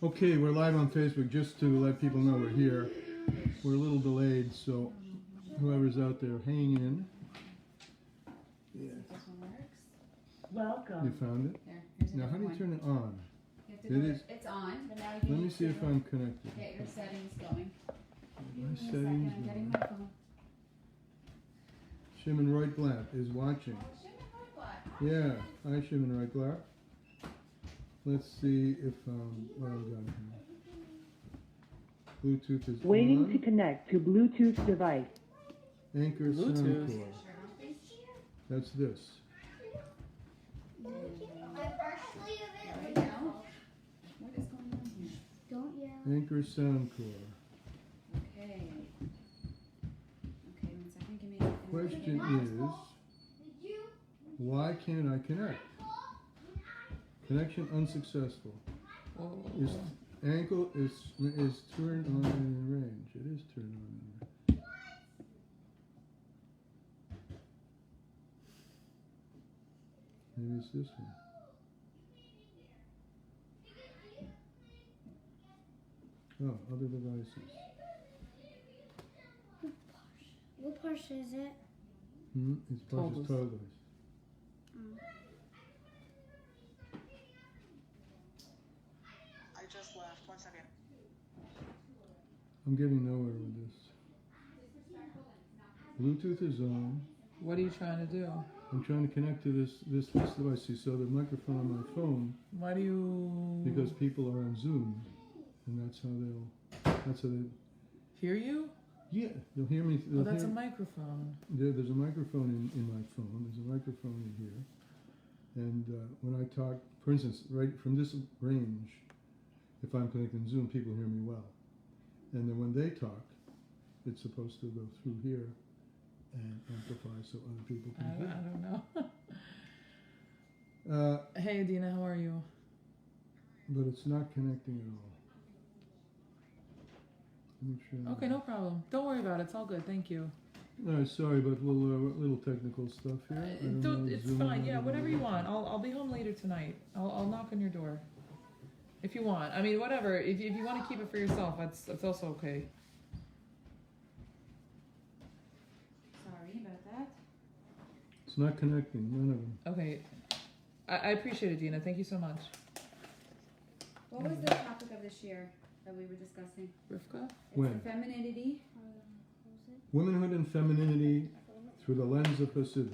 Okay, we're live on Facebook just to let people know we're here. We're a little delayed, so whoever's out there, hang in. Yeah. This one works. Welcome. You found it? There, here's Now, how do you one. turn it on? You have to It go is- to, it's on, but now you Let me need see to if I'm connected. get your settings going. My Give me a second, settings. I'm getting my phone. Shimon Reutblatt is watching. Oh, Shimon Reutblatt. Yeah, hi Shimon Reutblatt. Let's see if what I've got here. Bluetooth is Waiting to on. connect to Bluetooth device. Anchor Bluetooth. Soundcore. Shirt on, please. That's this. I'm partially Right available. now. What is going on here? Don't yell. Anchor Soundcore. Okay. Okay, 1 second, give me a Question is, Did you? why can't I connect? Connection unsuccessful. Oh. Is ankle is turned on in range. It is turned on in range. Maybe it's this one. Oh, other devices. What Porsche is it? It's Porsche Toggles. toggles. I just left. 1 second. I'm getting nowhere with this. Bluetooth is on. What are you trying to do? I'm trying to connect to this device. See, so the microphone on my phone, Why do you because people are on Zoom, and that's how they. hear you? Yeah, they'll hear me. Oh, They'll that's a hear, microphone. there's a microphone in my phone. There's a microphone in here, and when I talk, for instance, right from this range, if I'm connected in Zoom, people hear me well, and then when they talk, it's supposed to go through here and amplify so other people I can hear. don't know. Hey, Adina, how are you? But it's not connecting at all. Let me try. Okay, no problem. Don't worry about it. It's all good. Thank you. No, sorry, but little technical stuff here. I don't know, It's Zoom, fine. I Yeah, don't whatever know. you want. I'll be home later tonight. I'll knock on your door if you want. I mean, whatever. If you want to keep it for yourself, that's also okay. Sorry about that. It's not connecting, none of them. Okay. I appreciate it, Dina. Thank you so much. What was the topic of this year that we were discussing? Rivka? It's When? femininity. Womanhood and femininity through the lens of Chassidus.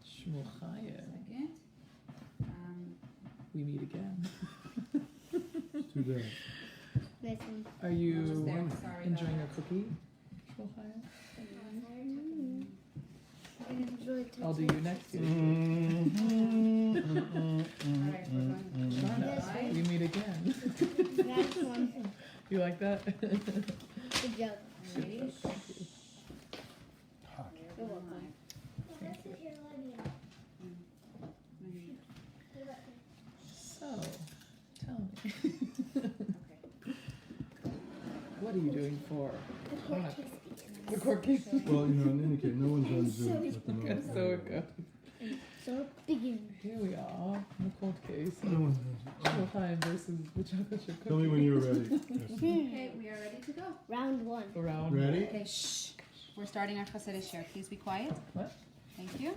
Shmuel Chaya. Second. We meet again. It's too bad. This one. Are just you there. Sorry enjoying about a cookie? Shmuel Chaya? I enjoyed it. I'll do you next year. All right, we're going to Shana, Bye. we meet again. That's one. You like that? Good job. Ready? You're welcome. So, tell me. Okay. What are you doing for The court Hanukkah? case The court case? Well, in any case, no one's on Zoom at the moment. That's so good. So begin. Here we are, in the court case. No one's on Shmuel Chaya versus the chocolate chip Zoom. Tell me when you're ready. Okay, we are ready to go. Round one. Around. Ready? Okay, shh. We're starting our Chassidus share. Please be quiet. What? Thank you.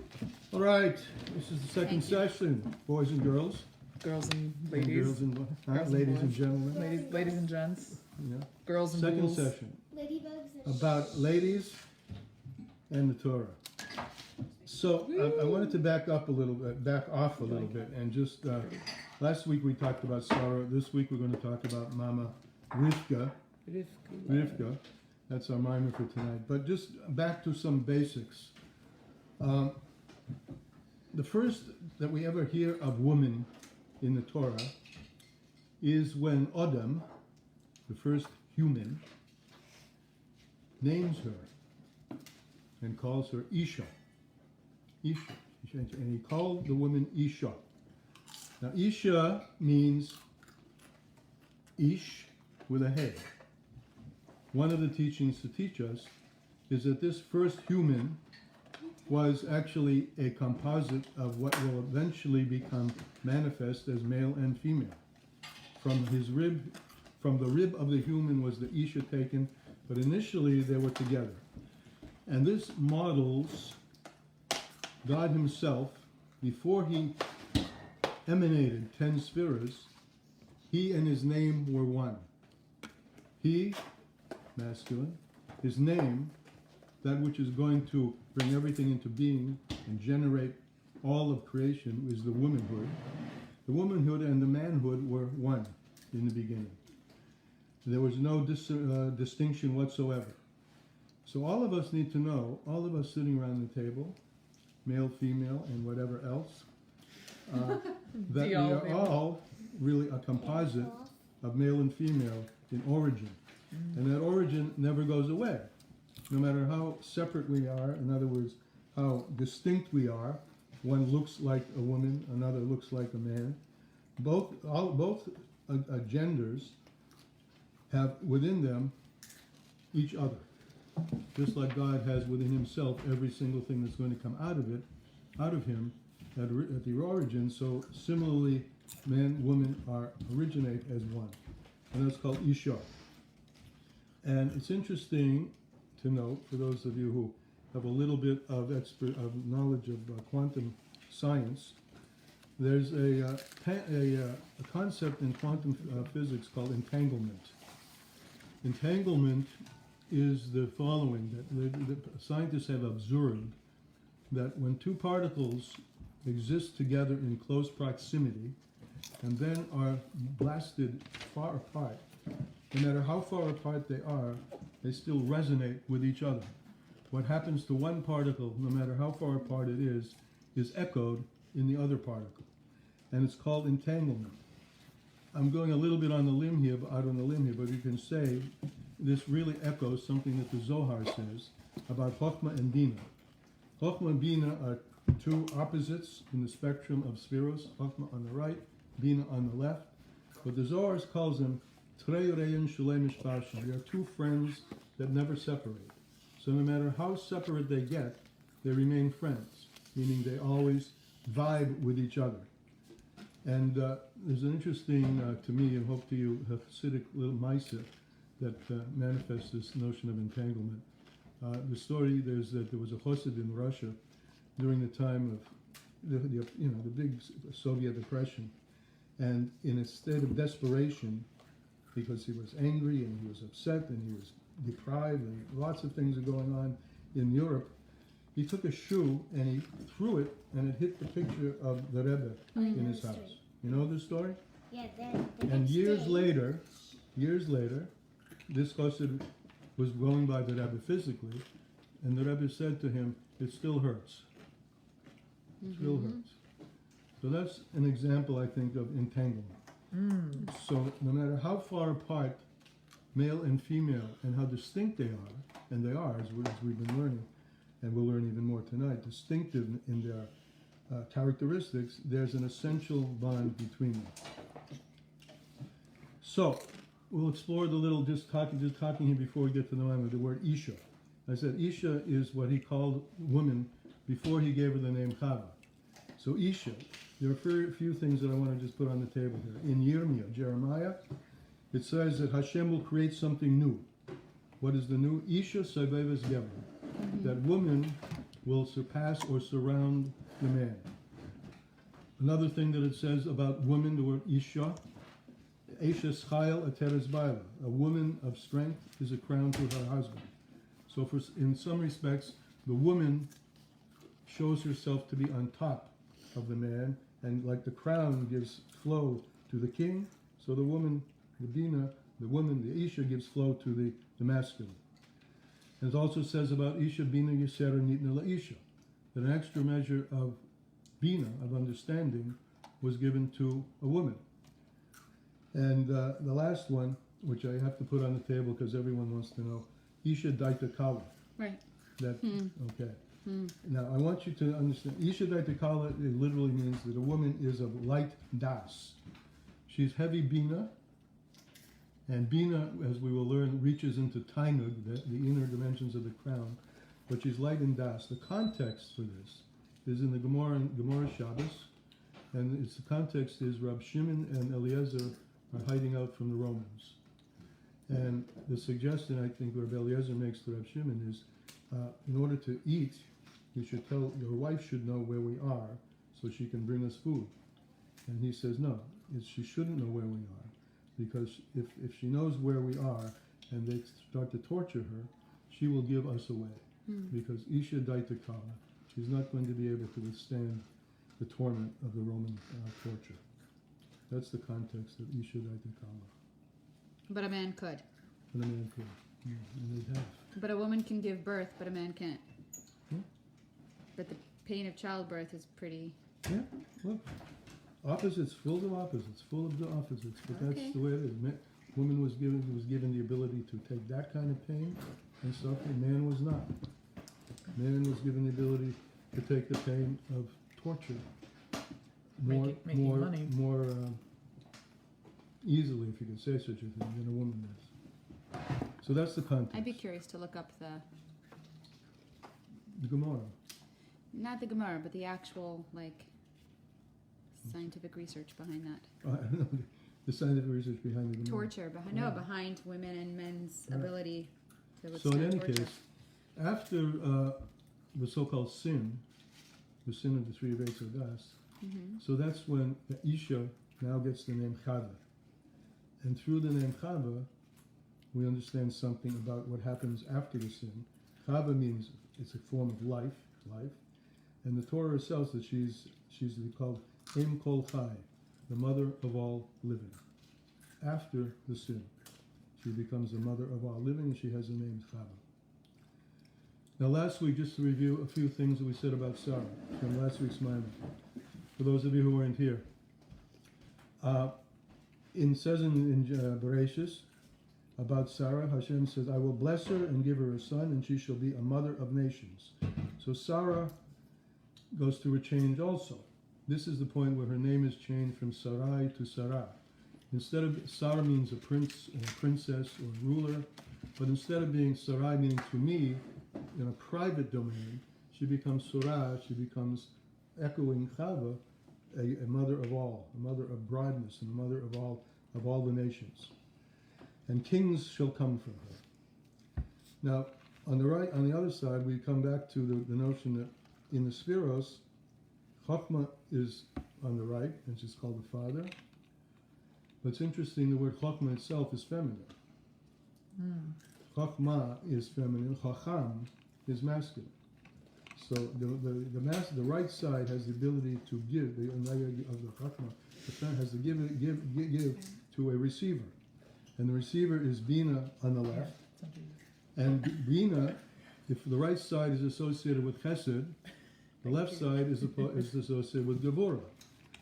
All right, this is the second Thank you. session. Boys and girls. Girls and And ladies. girls and, Girls and ladies and boys. gentlemen. Ladies and gents. Yeah. Girls and Second ghouls. session. Ladybugs and About ladies and the Torah. So I wanted to back off a little bit, and just last week we talked about Sarah. This week we're going to talk about Mama Rivka. Rivka. That's our mimer for tonight. But just back to some basics. The first that we ever hear of woman in the Torah is when Adam, the first human, names her and calls her Isha. Isha. And he called the woman Isha. Now Isha means Ish with a head. One of the teachings to teach us is that this first human was actually a composite of what will eventually become manifest as male and female. From the rib of the human was the Isha taken, but initially they were together. And this models God himself, before he emanated 10 spheres, he and his name were one. He, masculine, his name, that which is going to bring everything into being and generate all of creation, is the womanhood. The womanhood and the manhood were one in the beginning. There was no distinction whatsoever. So all of us need to know, all of us sitting around the table, male, female, and whatever else, that we are all really a composite of male and female in origin. And that origin never goes away. No matter how separate we are, in other words, how distinct we are, one looks like a woman, another looks like a man. Both genders have within them each other. Just like God has within himself every single thing that's going to come out of him at the origin, so similarly man, woman originate as one. And that's called Isha. And it's interesting to note, for those of you who have a little bit of knowledge of quantum science, there's a concept in quantum physics called entanglement. Entanglement is the following, that the scientists have observed that when two particles exist together in close proximity and then are blasted far apart, no matter how far apart they are, they still resonate with each other. What happens to one particle, no matter how far apart it is echoed in the other particle. And it's called entanglement. I'm going a little bit out on the limb here, but you can say this really echoes something that the Zohar says about Chokhmah and Bina. Chokhmah and Bina are two opposites in the spectrum of spheros, Chokhmah on the right, Bina on the left. But the Zohar calls them Trei Reyin Shalei Mishpashim. They are two friends that never separate. So no matter how separate they get, they remain friends, meaning they always vibe with each other. And there's an interesting, to me, and hope to you, Hasidic little Maisa that manifests this notion of entanglement. The story there's that there was a Chassid in Russia during the time of the big Soviet oppression, and in a state of desperation, because he was angry and he was upset and he was deprived and lots of things are going on in Europe, he took a shoe and he threw it and it hit the picture of the Rebbe in his house. You know the story? Yeah, the And next years day. later, this Chassid was going by the Rebbe physically, and the Rebbe said to him, "It still hurts. It still hurts." So that's an example, I think, of entanglement. So no matter how far apart male and female and how distinct they are, and they are, as we've been learning, and we'll learn even more tonight, distinctive in their characteristics, there's an essential bond between them. So we'll explore the little, just talking here before we get to the word Isha. I said Isha is what he called woman before he gave her the name Chava. So Isha, there are a few things that I want to just put on the table here. In Yirmiyah, Jeremiah, it says that Hashem will create something new. What is the new? Isha Savevas Gevra. That woman will surpass or surround the man. Another thing that it says about woman, the word Isha, Esha Schayel Ateres Baila. A woman of strength is a crown to her husband. So in some respects, the woman shows herself to be on top of the man, and like the crown gives flow to the king, so the woman, the Bina, the Isha gives flow to the masculine. And it also says about Isha Bina Yisera Nitna La Isha, that an extra measure of Bina, of understanding, was given to a woman. And the last one, which I have to put on the table because everyone wants to know, Isha Daita Kala. Right. That, okay. Now, I want you to understand, Isha Daita Kala, it literally means that a woman is of light das. She's heavy Bina, and Bina, as we will learn, reaches into Tainug, the inner dimensions of the crown. but she's light in das. The context for this is in the Gemara Shabbos, and the context is Rab Shimon and Eliezer are hiding out from the Romans. And the suggestion I think Rabbi Eliezer makes to Rab Shimon is, in order to eat, your wife should know where we are, so she can bring us food. And he says no, she shouldn't know where we are, because if she knows where we are and they start to torture her, she will give us away. Because Isha Daita Kala, she's not going to be able to withstand the torment of the Roman torture. That's the context of Isha Daita Kala. But a man could. And a man could. And they'd have. But a woman can give birth, but a man can't. Hmm? But the pain of childbirth is pretty. Yeah, look. Opposites, full of opposites, full of the opposites. But that's Okay. the way it is. Woman was given the ability to take that kind of pain and suffer. Man was not. Man was given the ability to take the pain of torture Making money. more easily, if you could say such a thing, than a woman does. So that's the context. I'd be curious to look up The Gemara. not the Gemara, but the actual, scientific research behind that. I don't know the scientific research behind the Gemara. Torture, behind women and men's Right. ability to So withstand in any torture. case, after the so-called sin, the sin of the three Aveis of Das, so that's when the Isha now gets the name Chava. And through the name Chava, we understand something about what happens after the sin. Chava means it's a form of life. And the Torah says that she's called Em Kol Chai, the mother of all living. After the sin, she becomes the mother of all living, and she has the name Chava. Now last week, just to review a few things that we said about Sarah from last week's Maimon, for those of you who weren't here. It says in Bereshis about Sarah, Hashem says, I will bless her and give her a son, and she shall be a mother of nations. So Sarah goes through a change also. This is the point where her name is changed from Sarai to Sarah. Instead of Sarah means a prince or a princess or a ruler, but instead of being Sarai meaning to me in a private domain, she becomes Surah, she becomes echoing Chava, a mother of all, a mother of broadness, and a mother of all the nations. And kings shall come from her. Now, on the other side, we come back to the notion that in the Spheros, Chokhmah is on the right, and she's called the father. But it's interesting, the word Chokhmah itself is feminine. Chokhmah is feminine, Chacham is masculine. So the right side has the ability to give, the of the Chokhmah, the fan has to give to a receiver. And the receiver is Bina on the left. And Bina, if the right side is associated with Chesed, the left side is associated with Gevurah.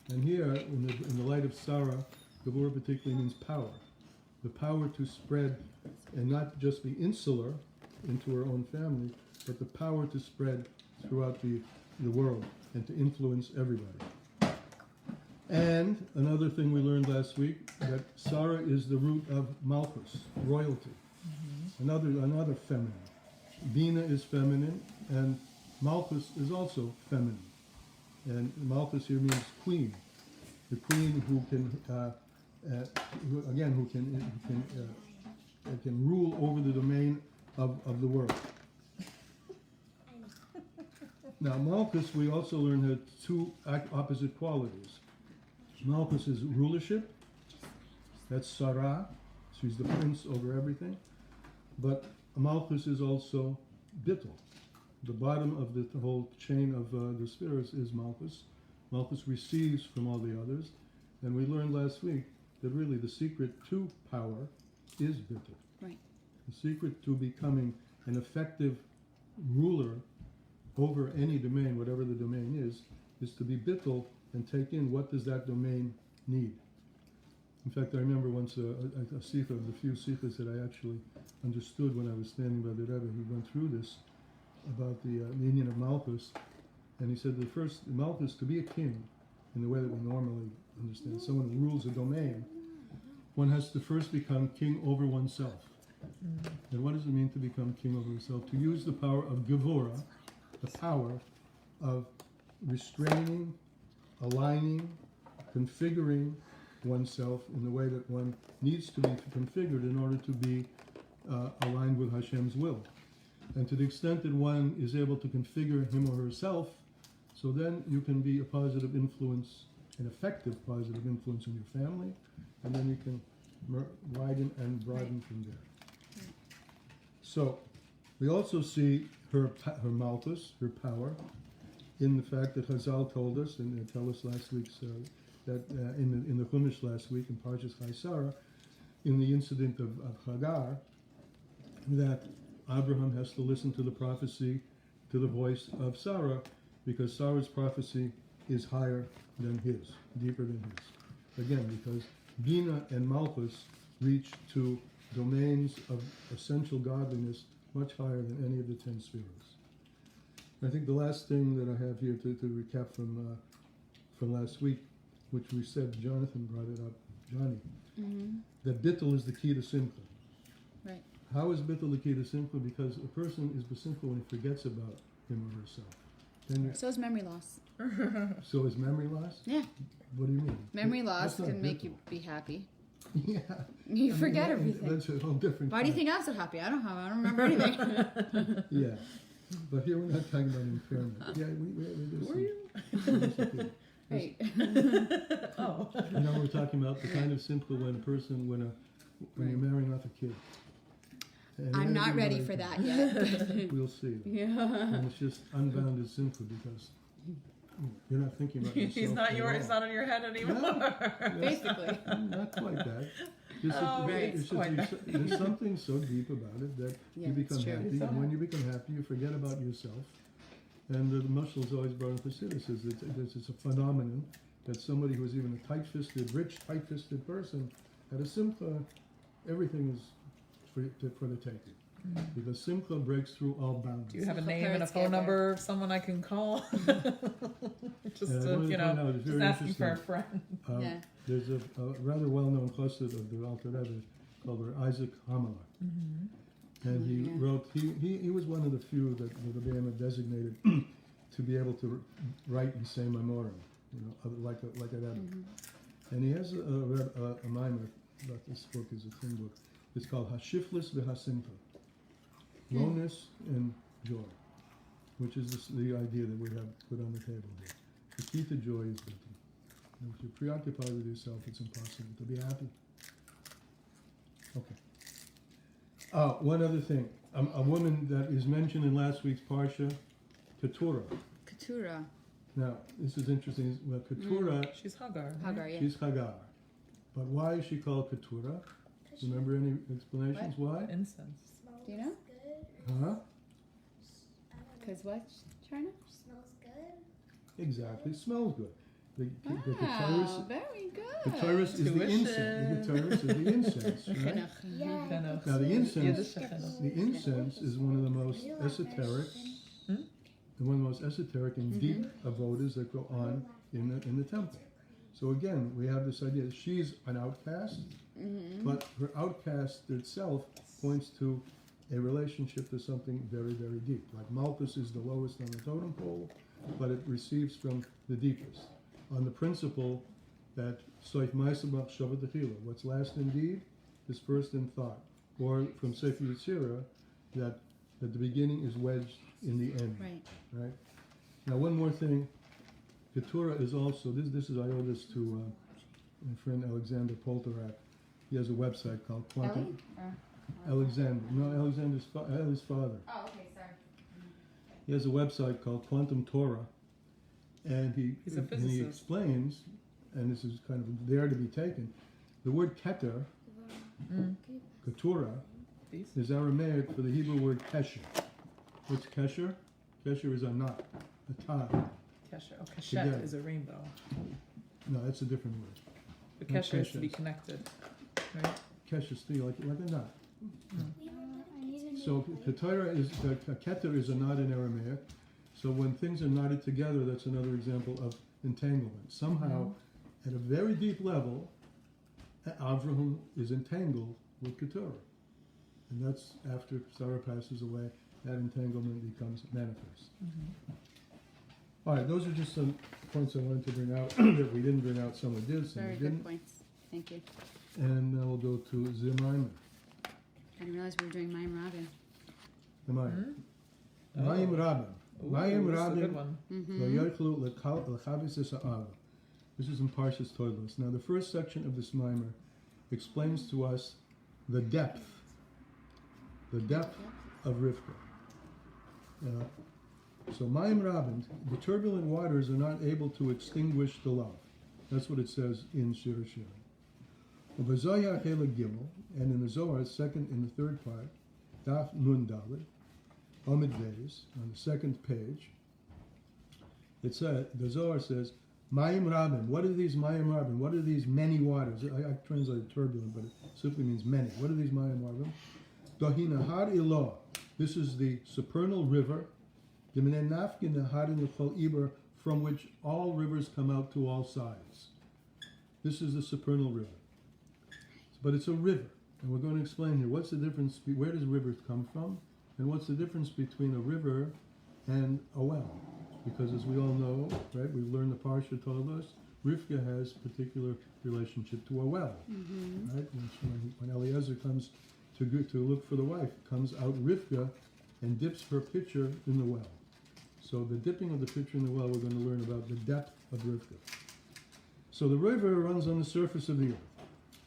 And here, in the light of Sarah, Gevurah particularly means power. The power to spread and not just be insular into her own family, but the power to spread throughout the world and to influence everybody. And another thing we learned last week, that Sarah is the root of Malchus, royalty. Another feminine. Bina is feminine, and Malchus is also feminine. And Malchus here means queen. The queen who can rule over the domain of the world. Now, Malchus, we also learned, had two opposite qualities. Malchus is rulership. That's Sarah. She's the prince over everything. But Malchus is also Bittul. The bottom of the whole chain of the spirits is Malchus. Malchus receives from all the others. And we learned last week that really the secret to power is Bittul. Right. The secret to becoming an effective ruler over any domain, whatever the domain is to be Bittul and take in what does that domain need. In fact, I remember once a sikha, of the few sikhas that I actually understood when I was standing by the Rebbe, who went through this about the meaning of Malchus, and he said the first Malchus, to be a king, in the way that we normally understand, someone who rules a domain, one has to first become king over oneself. And what does it mean to become king over yourself? To use the power of Gevura, the power of restraining, aligning, configuring oneself in the way that one needs to be configured in order to be aligned with Hashem's will. And to the extent that one is able to configure him or herself, so then you can be a positive influence, an effective positive influence in your family, and then you can widen and broaden from there. So we also see her malchus, her power, in the fact that Chazal told us, and they tell us last week's that in the Chumash last week in Parshas Chaisara, in the incident of Hagar, that Abraham has to listen to the prophecy, to the voice of Sarah, because Sarah's prophecy is higher than his, deeper than his. Again, because Bina and Malchus reach to domains of essential godliness much higher than any of the 10 spheres. I think the last thing that I have here to recap from last week, which we said, Jonathan brought it up, Johnny, that bittul is the key to simcha. Right. How is bittul the key to simcha? Because a person is besimcha when he forgets about him or herself. Then So is memory loss. so is memory loss? Yeah. What do you mean? Memory That's loss not can make bittul. you be happy. Yeah. You I mean, forget that- everything. That's a whole different Why do you thing. think I'm so happy? I don't remember anything. Yeah. But here we're not talking about impairment. Yeah, we do Who are some- you? Right. Oh. You know, we're talking about the kind of simple when a person, when you're marrying off a kid. And I'm not everybody- ready for that yet. We'll see. Yeah. And it's just unbounded simple because you're not thinking about yourself. He's not at yours. all. It's not in your head anymore. Basically. Not quite that. Just Oh, that- right. it's just Quite there's something so deep about it that Yeah, you that's become true. happy, and when you become happy, you forget about yourself. And the mushal is always brought in Chassidus. It's a phenomenon that somebody who's even a rich, tight-fisted person, at a simcha, everything is for the taking. Because simcha breaks through all boundaries. Do you have a So name and a parents phone get there. number of someone I can call? Just And I to, wanted you to point know, out, it's just very asking for a interesting. friend. Yeah. There's a rather well-known chassid of the Alter Rebbe called Isaac Hamala. And he Yeah. wrote, he was one of the few that the Rabbi Avi designated to be able to write and say memorim, like a Rebbe. And he has a mimer, but this book is a thin book. It's called Hashiflis v'Hasimcha, lowness and joy, which is the idea that we have put on the table here. The key to joy is bittul. And if you're preoccupied with yourself, it's impossible to be happy. Okay. Oh, one other thing. A woman that is mentioned in last week's Parsha, Keturah. Keturah. Now, this is interesting. Well, Keturah, She's Hagar. Right? Hagar, yeah. she's Hagar. But why is she called Keturah? Remember any explanations why? Incense. Do you know? Huh? Because what, Charna? Smells good. Exactly. Smells good. The Wow, very good. Keturah is the incense. The Keturah is the incense, right? Chinuch. Yeah. Chinuch. Now the incense, Yiddish chinuch. the incense is one of the most esoteric, one of the most esoteric and deep avodas that go on in the temple. So again, we have this idea that she's an outcast, but her outcast itself points to a relationship to something very, very deep. Like Malchus is the lowest on the totem pole, but it receives from the deepest. On the principle that Soif Maisabach Shabbat Techila, what's last in deed is first in thought. Or from Sefer Yetzirah, that the beginning is wedged in the end. Right. Right? Now, one more thing. Keturah is also, this is, I owe this to my friend Alexander Poltorak. He has a website called Quantum. Alexander. No, Alexander's Ellie's father. Oh, okay, sorry. He has a website called Quantum Torah. And He's a and he physicist. explains, and this is kind of there to be taken, the word keter, Keturah, These? is Aramaic for the Hebrew word kesher. What's kesher? Kesher is a knot, a tie. Kesher. Oh, Together. kashet is a rainbow. No, that's a different word. But No, kesher is to be keshes. connected. Right? Kesher is like a knot. I need a new So Keturah is, keter is a knot in Aramaic. So when things are knotted together, that's another example of entanglement. Somehow, at a very deep level, Avraham is entangled with Keturah. And that's after Sarah passes away, that entanglement becomes manifest. All right, those are just some points I wanted to bring out that we didn't bring out. Some we did, some Very we good didn't. points. Thank you. And now we'll go to Zimayim. I didn't realize we were doing Mayim Rabin. Zimayim. Oh. Mayim Rabin. Mayim This is a good Rabin. one. Lo yochlu lechavos ha'ava. This is in Parshas Toilus. Now, the first section of this mimer explains to us the depth of Rivka. So, Mayim Rabin, the turbulent waters are not able to extinguish the love. That's what it says in Shir Shirim. V'zoyah Hela Gimel, and in the Zohar, second in the third part, Daf Nun Daled, Omid Beis, on the second page, it said, the Zohar says, Mayim Rabin. What are these Mayim Rabin? What are these many waters? I translated turbulent, but it simply means many. What are these Mayim Rabin? Dohina Har Ilah. This is the supernal river, from which all rivers come out to all sides. This is the supernal river. But it's a river. And we're going to explain here what's the difference, where does rivers come from? And what's the difference between a river and a well? Because as we all know, right, we've learned the Parsha told us, Rivka has particular relationship to a well. Right? When Eliezer comes to look for the wife, comes out Rivka and dips her pitcher in the well. So the dipping of the pitcher in the well, we're going to learn about the depth of Rivka. So the river runs on the surface of the earth.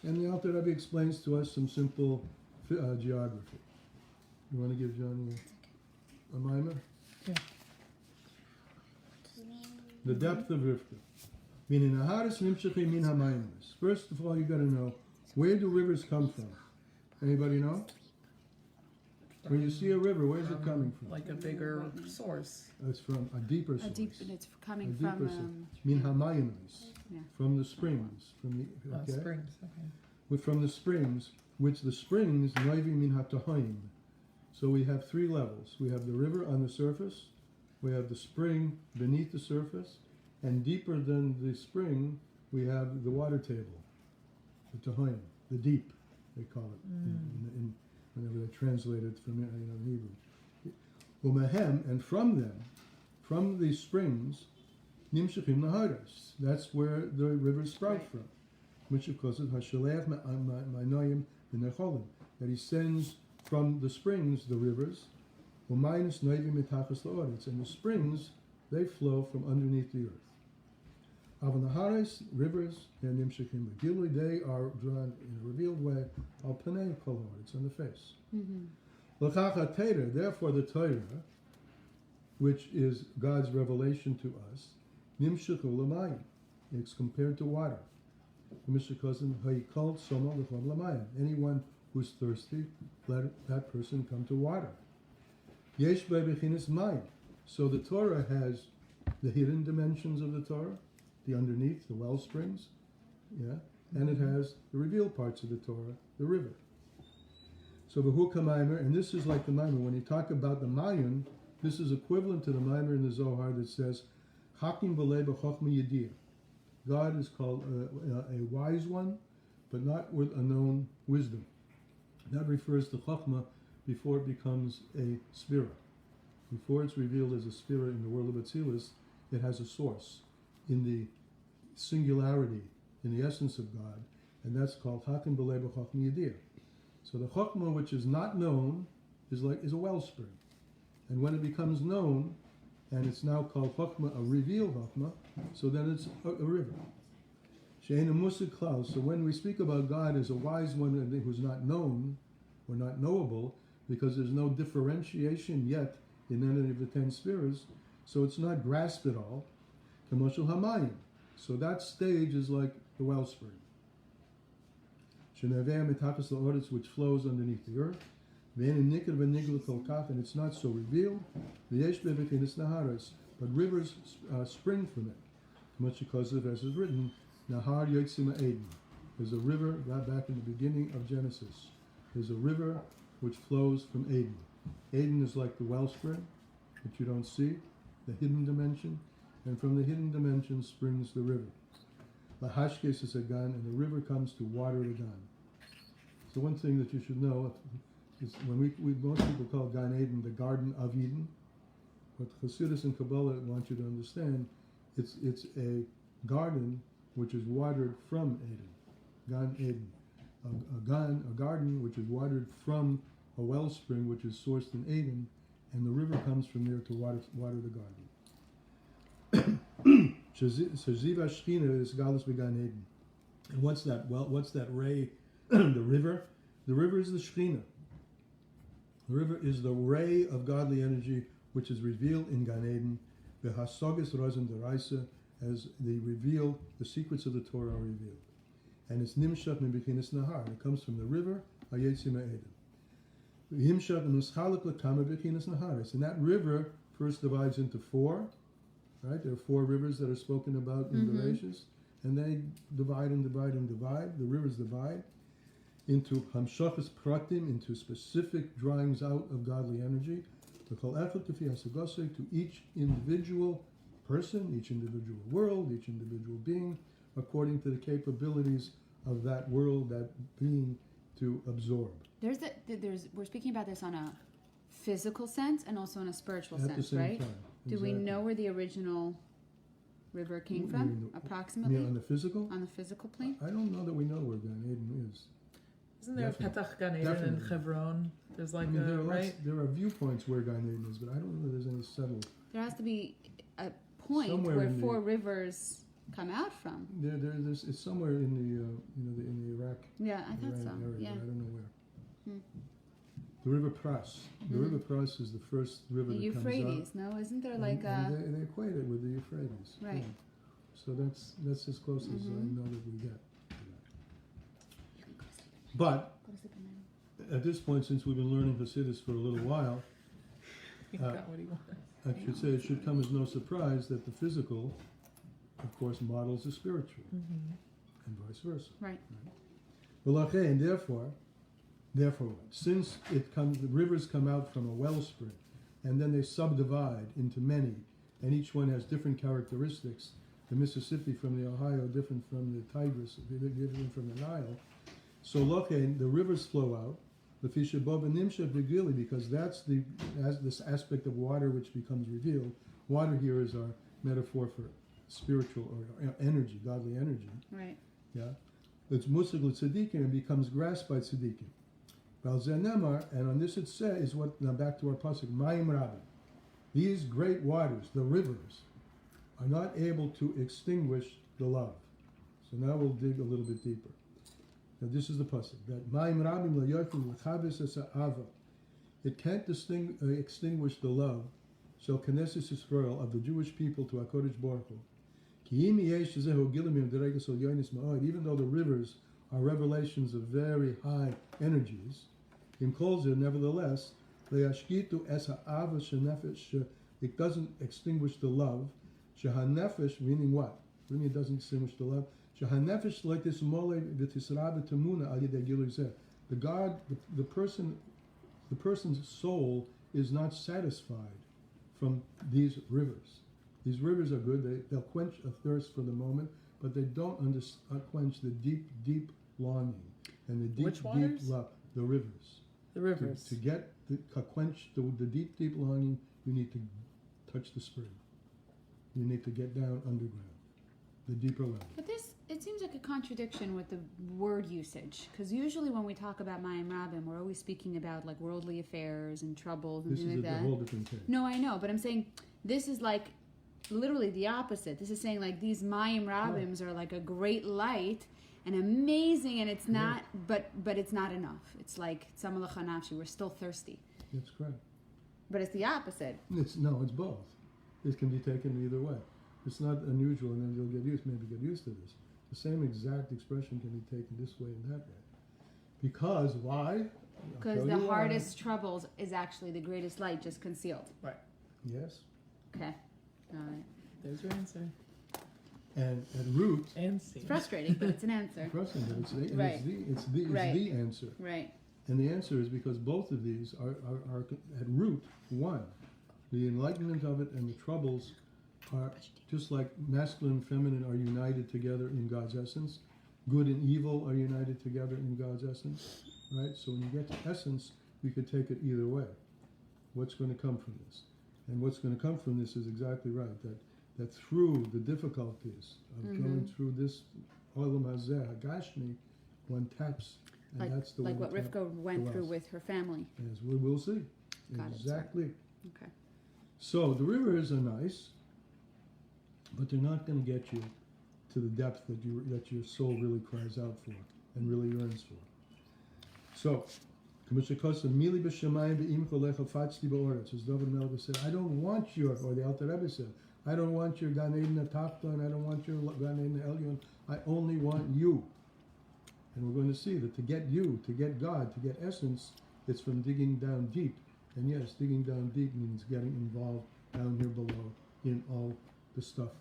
And the Alter Rebbe explains to us some simple geography. You want to give John a mimer? Yeah. The depth of Rivka. Meaning, min hamayimos. First of all, you got to know, where do rivers come from? Anybody know? When you see a river, where's it coming from? Like a bigger source. It's from a deeper source. It's coming A deeper from. source. Min hamayimos. Yeah. From the springs. From the okay. Springs. Okay. From the springs, which the springs noivi min hatahoim. So we have three levels. We have the river on the surface, we have the spring beneath the surface, and deeper than the spring, we have the water table, the tahoim, the deep, they call it, in whenever they translate it from Hebrew. Umahem, and from them, from these springs, nimshachim naharos. That's where the rivers sprout from. Which of course is Hashaleach Ma'anoim V'Necholim, that he sends from the springs the rivers, U'mayinus Noivim Mitachas La'oretz, and the springs they flow from underneath the earth. Avanahares, rivers, and Nimshakim Gilui, they are drawn in a revealed way. Al Panei Kol it's on the face. L'chacha Torah, therefore the Torah, which is God's revelation to us, Nimshachu L'mayim, it's compared to water. Anyone who's thirsty, let that person come to water. So the Torah has the hidden dimensions of the Torah, the underneath, the well springs, and it has the revealed parts of the Torah, the river. So the Hukah Maimer, and this is like the Maimer. When you talk about the Mayan, this is equivalent to the Maimer in the Zohar that says, Hakim b'lei b'chochma yediyah. God is called a wise one, but not with a known wisdom. That refers to Chachma before it becomes a Sphira. Before it's revealed as a Sphira in the world of Atzilus, it has a source in the singularity, in the essence of God, and that's called Hakim B'lei B'Chachma Yediyah. So the Chachma which is not known is a wellspring. And when it becomes known, and it's now called Chachma, a revealed Chachma, so then it's a river. She'ein musig klal. So when we speak about God as a wise one who's not known or not knowable, because there's no differentiation yet in any of the 10 spheres, so it's not grasped at all. Kamoshel hamayim. So that stage is like the wellspring. Shenaveh mitachas la'oretz, which flows underneath the earth. And it's not so revealed. But rivers spring from it. Much because of, as is written, Nahar Yotzima Eden. There's a river right back in the beginning of Genesis. There's a river which flows from Eden. Eden is like the wellspring that you don't see, the hidden dimension, and from the hidden dimension springs the river. Lahashkes is a gun, and the river comes to water the gun. So one thing that you should know, It's when we most people call Gan Eden the Garden of Eden. What Chassidus and Kabbalah want you to understand, it's a garden which is watered from Eden. Gan Eden. A garden which is watered from a wellspring which is sourced in Eden, and the river comes from there to water the garden. Shaziva Shechina is Galus Began Eden. And what's that? Well, what's that ray? The river? The river is the Shechina. The river is the ray of godly energy which is revealed in Gan Eden. The Hasogis Rozen Deraisa, as they reveal, the secrets of the Torah are revealed. And it's Nimshach Mebichinas Nahar. It comes from the river, Hayetzim Eden. Himshach and Uschalak Lakama Bechinas Naharis. And that river first divides into four, right? There are four rivers that are spoken about in Bereshis, and they divide and divide and divide. The rivers divide into Hamshachas Pratim, into specific drawings out of godly energy, to each individual person, each individual world, each individual being, according to the capabilities of that world, that being, to absorb. We're speaking about this on a physical sense and also in a spiritual At the sense, same right? time. Do we Exactly. know where the original river came You from, mean approximately? on the physical? On the physical plane? I don't know that we know where Gan Eden is. Isn't there Definitely. a Petach Gan Eden in Definitely. Chevron? There's like there, are right? there are viewpoints where Gan Eden is, but I don't know that there's any settled. There has to be a point Somewhere where in the- four rivers come out from. There's it's somewhere in the in the Iraq Yeah, I thought so. Iran area, Yeah. but I don't know where. Hmm. The River Pras. The River Pras is the first river The that comes out. Euphrates, no? Isn't there like and they equate it with the Euphrates. Right. Yeah. So that's as close as I know that we get. to that. But at this point, since we've been learning Chassidus for a little while, He got what he wanted. I should say it should come as no surprise that the physical, of course, models the spiritual, and vice versa. Right. And therefore what? Since the rivers come out from a wellspring, and then they subdivide into many, and each one has different characteristics. The Mississippi from the Ohio, different from the Tigris, different from the Nile. So the rivers flow out, the Fishabov and Nimsha Begili, because that's this aspect of water which becomes revealed. Water here is our metaphor for spiritual or energy, godly energy. Right. Yeah, it's musig l'tzadikim and becomes grasped by tzadikim. And on this it says, now back to our pasuk, Mayim Rabim. These great waters, the rivers, are not able to extinguish the love. So now we'll dig a little bit deeper. Now this is the pasuk, that Mayim Rabim l'yochim l'chabes es ha'ava. It can't extinguish the love, so Knesset Yisroel, of the Jewish people to HaKadosh Baruch Hu. Even though the rivers are revelations of very high energies, nevertheless, it doesn't extinguish the love. Meaning what? What do you mean it doesn't extinguish the love? The person's soul is not satisfied from these rivers. These rivers are good. They'll quench a thirst for the moment, but they don't quench the deep, deep longing and the deep, Which deep waters? love. The rivers. The rivers. To get to quench the deep, deep longing, you need to touch the spring. You need to get down underground, the deeper level. But it seems like a contradiction with the word usage, because usually when we talk about Mayim Rabim, we're always speaking about like worldly affairs and troubles and This things is like a that. whole different thing. No, I know, but I'm saying this is like literally the opposite. This is saying like these Mayim Rabims are like a great light and amazing, and it's not, but it's not enough. It's like Tzamah L'chanafshi, we're still thirsty. That's correct. But it's the opposite. It's both. It can be taken either way. It's not unusual, and then you'll get used to this. The same exact expression can be taken this way and that way. Because why? I'll Because tell the you why. hardest troubles is actually the greatest light, just concealed. Yes. Okay. All right. There's your answer. And at root, And C. It's frustrating, but it's an answer. frustrating, Right. it's the answer. Right. And the answer is because both of these are at root one. The enlightenment of it and the troubles are just like masculine and feminine are united together in God's essence. Good and evil are united together in God's essence, right? So when you get to essence, we could take it either way. What's going to come from this? And what's going to come from this is exactly right, that through the difficulties of going through this Olam Hazeh, Hagashmi, one taps, and Like, that's the way like what we tap Rivka went to through us. with her family. As we will see. Got it, Exactly. Okay. So the rivers are nice, but they're not going to get you to the depth that your soul really cries out for and really yearns for. So, as David Melech said, I don't want your, or the Alter Rebbe said, I don't want your Gan Eden Atachton, I don't want your Gan Eden Elyon, I only want you. And we're going to see that to get you, to get God, to get essence, it's from digging down deep. And yes, digging down deep means getting involved down here below in all the stuff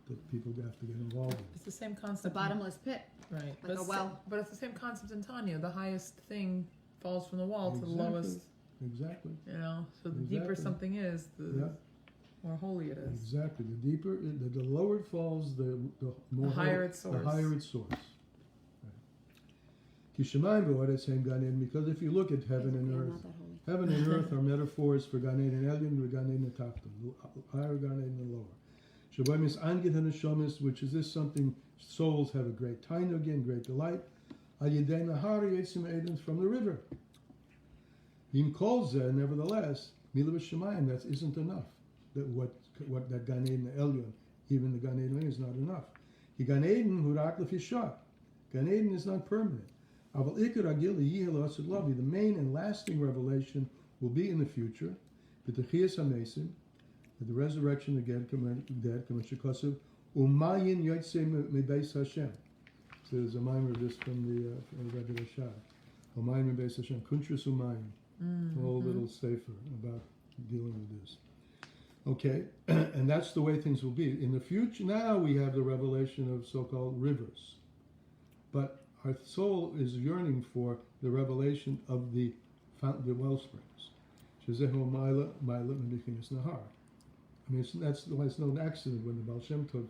that people have to get involved in. It's the same It's a concept. bottomless pit. Right. Like But a it's well. But it's the same concept in Tanya. The highest thing falls from the wall to the Exactly. lowest. Exactly. You know. So the deeper Exactly. something is, the Yeah. more holy it is. Exactly. The deeper, the lower it falls, the more The higher holy- its source. The higher its source. Right. Because if you look at heaven and Yeah, earth, not that holy. heaven and earth are metaphors for Gan Eden Elyon and Gan Eden Atachton, higher Gan Eden and lower. Shabbat is Angit HaNeshomis, which is this something souls have a great tainug in, great delight. Al Yedei Nahari Yitzim Eden from the river. Yim Kol Zeh, nevertheless, Mila B'Shemayim, that isn't enough. That what that Gan Eden Elyon, even the Gan Eden is not enough. The Gan Eden Hurak Lefishat. Gan Eden is not permanent. Aval Ikar Agil Yihel Asud Lavi. The main and lasting revelation will be in the future. The Techias HaMesim, the resurrection of the dead, Kamashikosav, Umayin Yotzei Mebeis Hashem. So there's a mimer of this from the Rabbi Rashad. Umayin Mebeis Hashem. Kuntras Umayin. A whole little sefer about dealing with this. Okay, and that's the way things will be. In the future, now we have the revelation of so-called rivers. But our soul is yearning for the revelation of the well springs. Shazehu Maila Mebichinis Nahar. I mean, that's why it's no accident when the Baal Shem Tov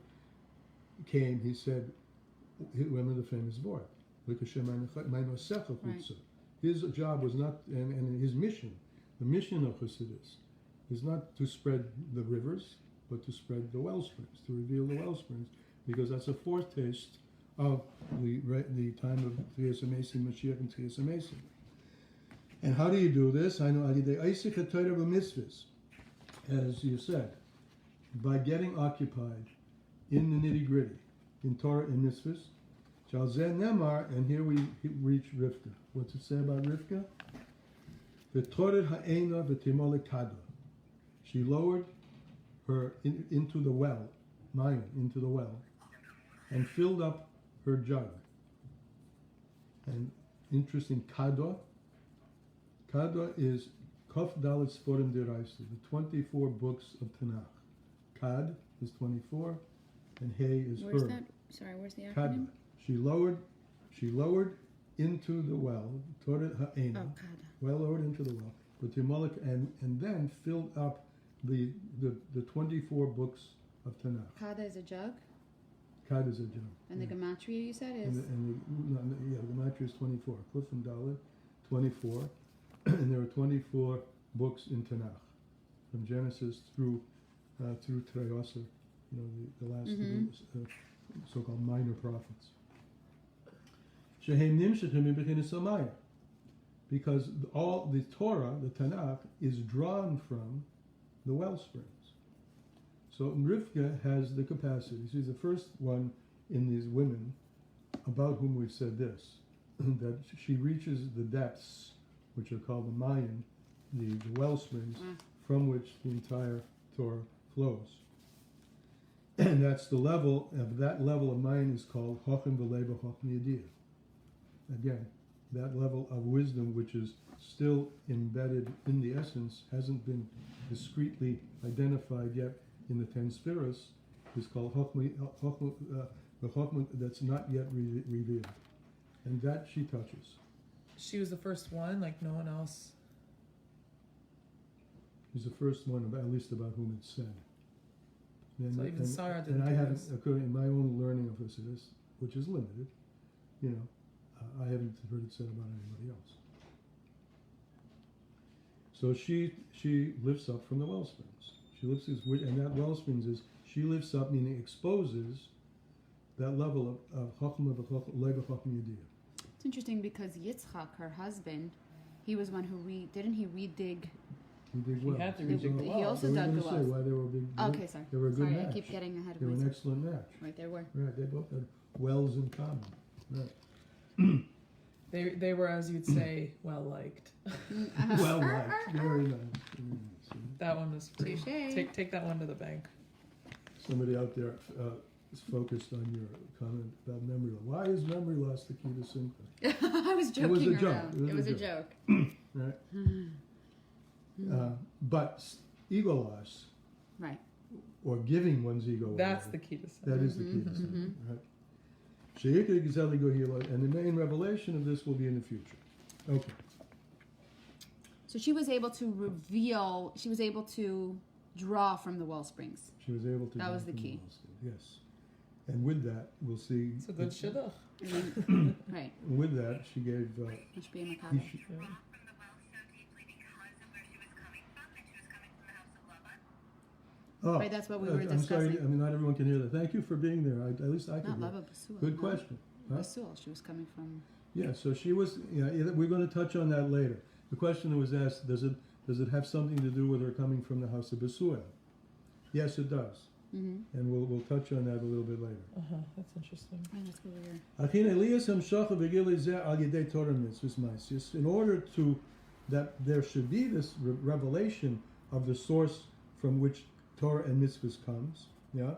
came, he said, remember the famous word, Right. his job was not, and his mission, the mission of Chassidus, is not to spread the rivers, but to spread the well springs, to reveal the well springs, because that's a foretaste of the time of Tchias HaMesim, Mashiach and Tchias HaMesim. And how do you do this? I know, as you said, by getting occupied in the nitty gritty, in Torah and mitzvahs. Shalzeh Nemar, and here we reach Rivka. What's it say about Rivka? V'tored ha'ena v'timole kada. She lowered her into the well, Mayim, into the well, and filled up her jug. And interesting, kada. Kada is Kof Dalet Sforim Deraisa, the 24 books of Tanakh. Kad is 24, and Hey is Where's her. that? Sorry, where's the acronym? Kada. She lowered into the well, Toret Ha'ena, Oh, Kada. well lowered into the well, with Timolek, and then filled up the 24 books of Tanakh. Kada is a jug, Kad is a jug. and the gematria you said And is the mattress is 24. Cliff and Dalit, 24. And there are 24 books in Tanakh, from Genesis through Treyasa, the last so-called minor prophets. Shehem nimshechem b'chinas hamayim, because all the Torah, the Tanakh, is drawn from the well springs. So Rivka has the capacity. She's the first one in these women about whom we've said this, that she reaches the depths, which are called the Mayim, the well springs, from which the entire Torah flows. And that's the level of Mayim is called Chochem V'Leba Chochem Yediyah. Again, that level of wisdom, which is still embedded in the essence, hasn't been discreetly identified yet in the 10 spheres, is called the Chochem that's not yet revealed. And that she touches. She was the first one, like no one else. She's the first one, at least about whom it's said. So even Sarah didn't and I do haven't, this. according to my own learning of Chassidus, which is limited, I haven't heard it said about anybody else. So she lifts up from the well springs. She lifts his, and that well springs is she lifts up, meaning exposes that level of chachma lega chachma yediyah. It's interesting because Yitzchak, her husband, he was one who didn't he redig? He did He well. had to He did redig the well. He well. also So dug we're the going to say wells. why they were big. Okay, sorry. They were a good Sorry, match. I keep getting ahead of They were an myself. excellent match. Right, there were. Right, they both had wells in common. Right. They were, as you'd say, well liked. Well liked. Very nice. Very nice. That one was free. Touche. Take that one to the bank. Somebody out there is focused on your comment about memory loss. Why is memory loss the key to simcha? I was joking was a joke. around. It was a joke. Right? But ego loss, Right. or giving one's ego That's away, the key to that is the key to simcha. Right? Sheikah Gizeli Gohila, and the main revelation of this will be in the future. Okay. So she was able to reveal. She was able to draw from the well springs. She was able to. That go was the from key. Wall Street, yes. And with that, we'll see. It's a good shidduch. Right. With that, she gave. Must be a He macabre. sh- Oh, Right, that's what we were I'm sorry. discussing. I mean, not everyone can hear that. Thank you for being there. At least I could. Not hear. Lava Basul. Good no. question. Huh? Basul. She was coming from. Yeah. So she was. Yeah. We're going to touch on that later. The question that was asked: Does it have something to do with her coming from the house of Besuel? Yes, it does. Mm-hmm. And we'll touch on that a little bit later. That's interesting. Oh, that's what we were. In order to that there should be this revelation of the source from which Torah and mitzvahs comes, yeah.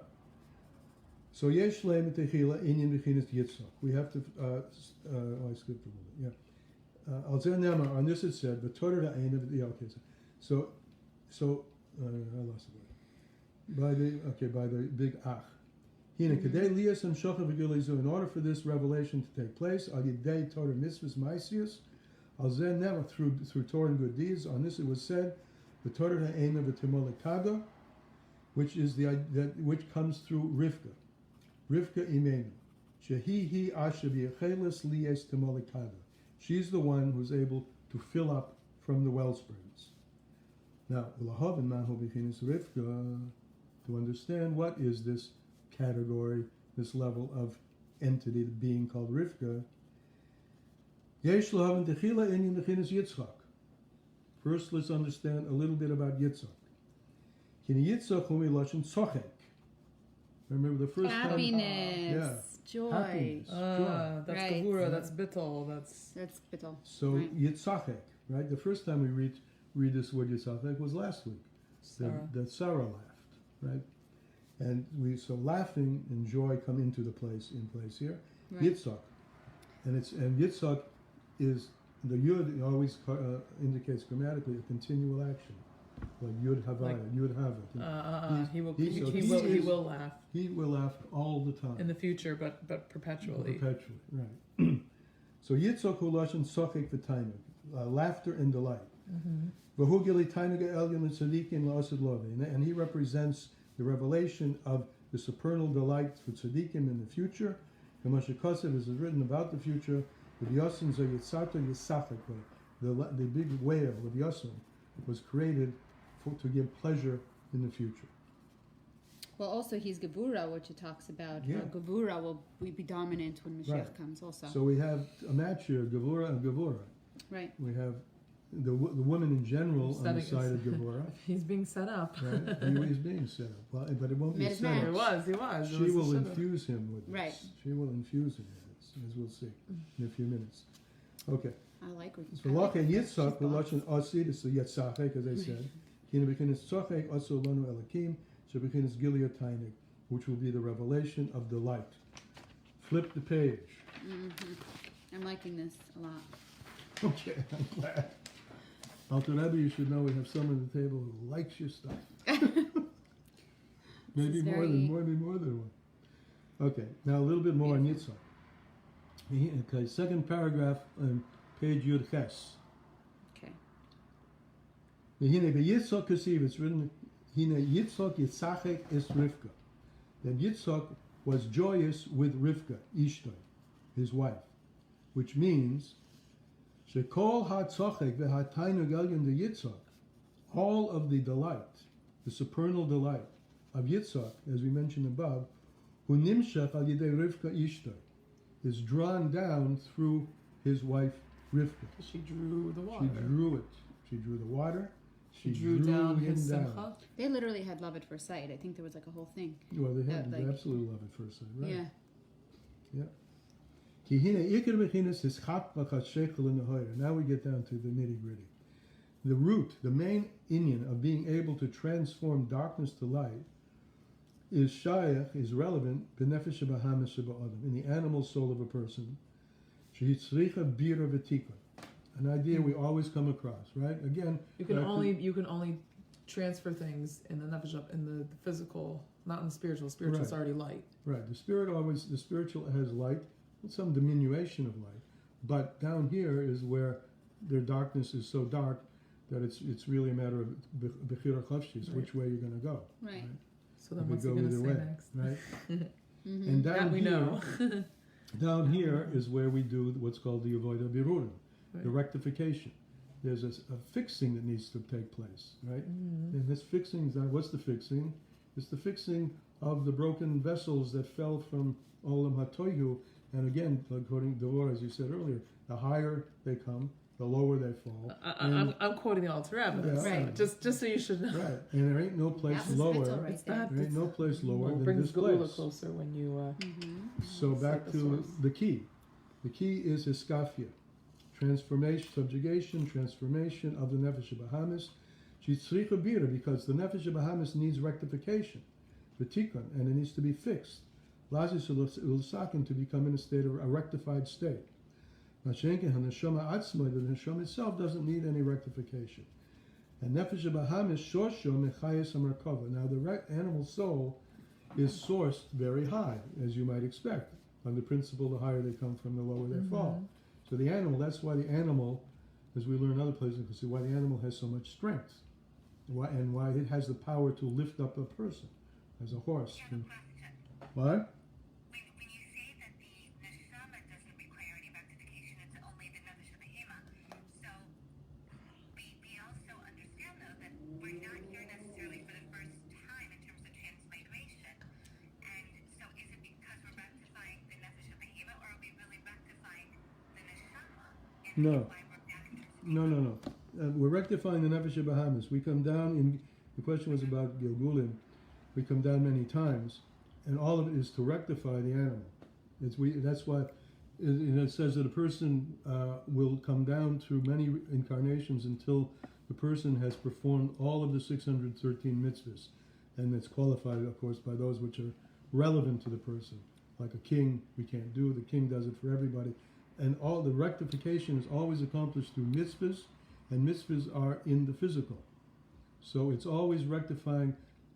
So yesh leim techila inyan bechinas yitzchak. We have to. I skipped a little bit. Yeah. Al zeh nemar, on this it said, but Torah ain't of yeah. Okay. So I lost it. By the big ach. In order for this revelation to take place, al yedei Torah mitzvahs ma'asius, al zeh nemar, through Torah and good deeds. On this it was said, the Torah ha'ena v'timolekada, which is which comes through Rivka. Rivka imeinu. Shehi asher b'yecheles lies timolekada. She's the one who's able to fill up from the well springs. Now, l'haven mahu b'chinas Rivka, to understand what is this category, this level of entity, the being called Rivka. Yesh l'haven techila inyan b'chinas Yitzchak. First, let's understand a little bit about Yitzchak. Kini Yitzchak humi lashon tzachek. Remember the first Happiness, joy. Happiness. That's Right. Gevura, that's Bittel, that's... That's bittul. So Right. Yitzchak, right? The first time we read this word Yitzchak was last week. Sarah. That Sarah laughed, right? And so laughing and joy come into in place here. Right. Yitzchak, and Yitzchak is the Yud always indicates grammatically a continual action, like Yud Havaya, Yud Hava. He will laugh He will laugh all the time. in the future, but perpetually. Perpetually, right. So Yitzchak hu lashon tzachek v'tainug, laughter and delight. V'hu gili tainug elyon l'tzadikim la'asad love, and he represents the revelation of the supernal delight for tzadikim in the future. K'mashe kasev is written about the future. The Yasin Zayitzato Yisachak, the big whale of Yasin, was created to give pleasure in the future. Well, also he's Gebura, which it talks about. Yeah. How Gebura will be dominant when Mashiach Right. comes. Also. So we have a match here, Gevura and Gevura. Right. We have the woman in general on the side of Gevura. He's being set up. Right? He is being set up, well, but it won't be Met his set match. up. He was. She will infuse him with this. Right. She will infuse him with this, as we'll see in a few minutes. Okay. I like what So Lach and Yitzchak, the Lashon Asi, this is Yitzchak, as I said. Kina bechinas tzachek, also lanu elakim, so bechinas gilia tainig, which will be the revelation of delight. Flip the page. I'm liking this a lot. Okay, I'm glad. Alter Rebbe, you should know we have someone at the table who likes your stuff. Maybe is more than one. Okay, now a little bit more on Yitzchak. Okay, second paragraph on page Yud Ches. Okay. Hine beYitzchak Kasiv, it's written, Hine Yitzchak Yitzachek is Rivka. That Yitzchak was joyous with Rivka, Ishtoi, his wife, which means Shekol HaTzachek VeHaTainu Galyon de Yitzchak, all of the delight, the supernal delight of Yitzhak, as we mentioned above, who nimshach al yidei Rivka ishtai, is drawn down through his wife Rivka. She drew the water. She drew it. She drew the water. She drew down him his down. simcha. They literally had love at first sight. I think there was like a whole thing. Well, they had Like- absolute love at first sight, right? Yeah. Ki hine ikar bechinas is chap v'chashechel l'nehoira. Now we get down to the nitty gritty. The root, the main inyan of being able to transform darkness to light, is shayach, is relevant b'nefesh bahamis sheba'adam, in the animal soul of a person. Shehitzricha bira v'tikun. An idea we always come across, right? Again, You can back to- only transfer things in the nefesh, in the physical, not in the spiritual. Spiritual's Right. already light. Right, the spiritual has light, some diminution of light, but down here is where their darkness is so dark that it's really a matter of bechira chavshis, which way you're going to go. Right. So then You what's could he go going to either say way, next? right? Mm-hmm. And That down we here, know. down here is where we do what's called the avodah birurim, the Right. rectification. There's a fixing that needs to take place, right? Mhm. And this fixing is not, what's the fixing? It's the fixing of the broken vessels that fell from Olam HaTohu. And again, according to Devorah, as you said earlier, the higher they come, the lower they fall. I'm quoting the Alter Rebbe. Yeah. So Right. just so you should know. Right, and there ain't no place That was lower. Spitzel right there. There ain't no place lower Well, than brings this Galula place. closer when you. Mm-hmm. So It's back like the to source. the key. The key is hiskafia, transformation, subjugation, transformation of the nefesh bahamis. Shetzricha bira, because the nefesh bahamis needs rectification, v'tikun, and it needs to be fixed. Lazis ulasakin, to become in a state of a rectified state. Mashenkin haneshama atzma, the neshama itself doesn't need any rectification. And nefesh bahamis shosho mechayes hamarkava. Now the animal soul is sourced very high, as you might expect. On the principle, the higher they come from, the lower they fall. So the animal, that's why the animal, as we learn in other places, you can see why the animal has so much strength. And why it has the power to lift up a person, as a horse. What? When you say that the neshama doesn't require any rectification, it's only the nefesh behema. So we also understand though that we're not here necessarily for the first time in terms of transmigration. And so is it because we're rectifying the nefesh behema, or are we really rectifying the neshama? And No. why we're back to No. We're rectifying the nefesh bahamis. We come down in. The question was about Gilgulim. We come down many times, and all of it is to rectify the animal. That's why it says that a person will come down through many incarnations until the person has performed all of the 613 mitzvahs, and it's qualified, of course, by those which are relevant to the person. Like a king, we can't do. The king does it for everybody, and all the rectification is always accomplished through mitzvahs, and mitzvahs are in the physical. So it's always rectifying.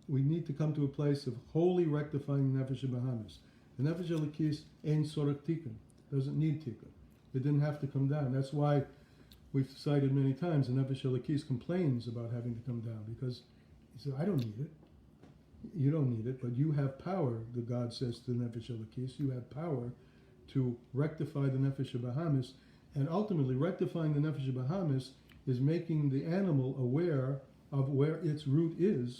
We need to come to a place of wholly rectifying the nefesh bahamis. The nefesh elokis ein sorach tikkun, doesn't need tikkun. It didn't have to come down. That's why we've cited many times the nefesh elokis complains about having to come down, because he said, I don't need it. You don't need it, but you have power, the God says to the nefesh elokis, you have power to rectify the nefesh bahamis, and ultimately rectifying the nefesh bahamis is making the animal aware of where its root is,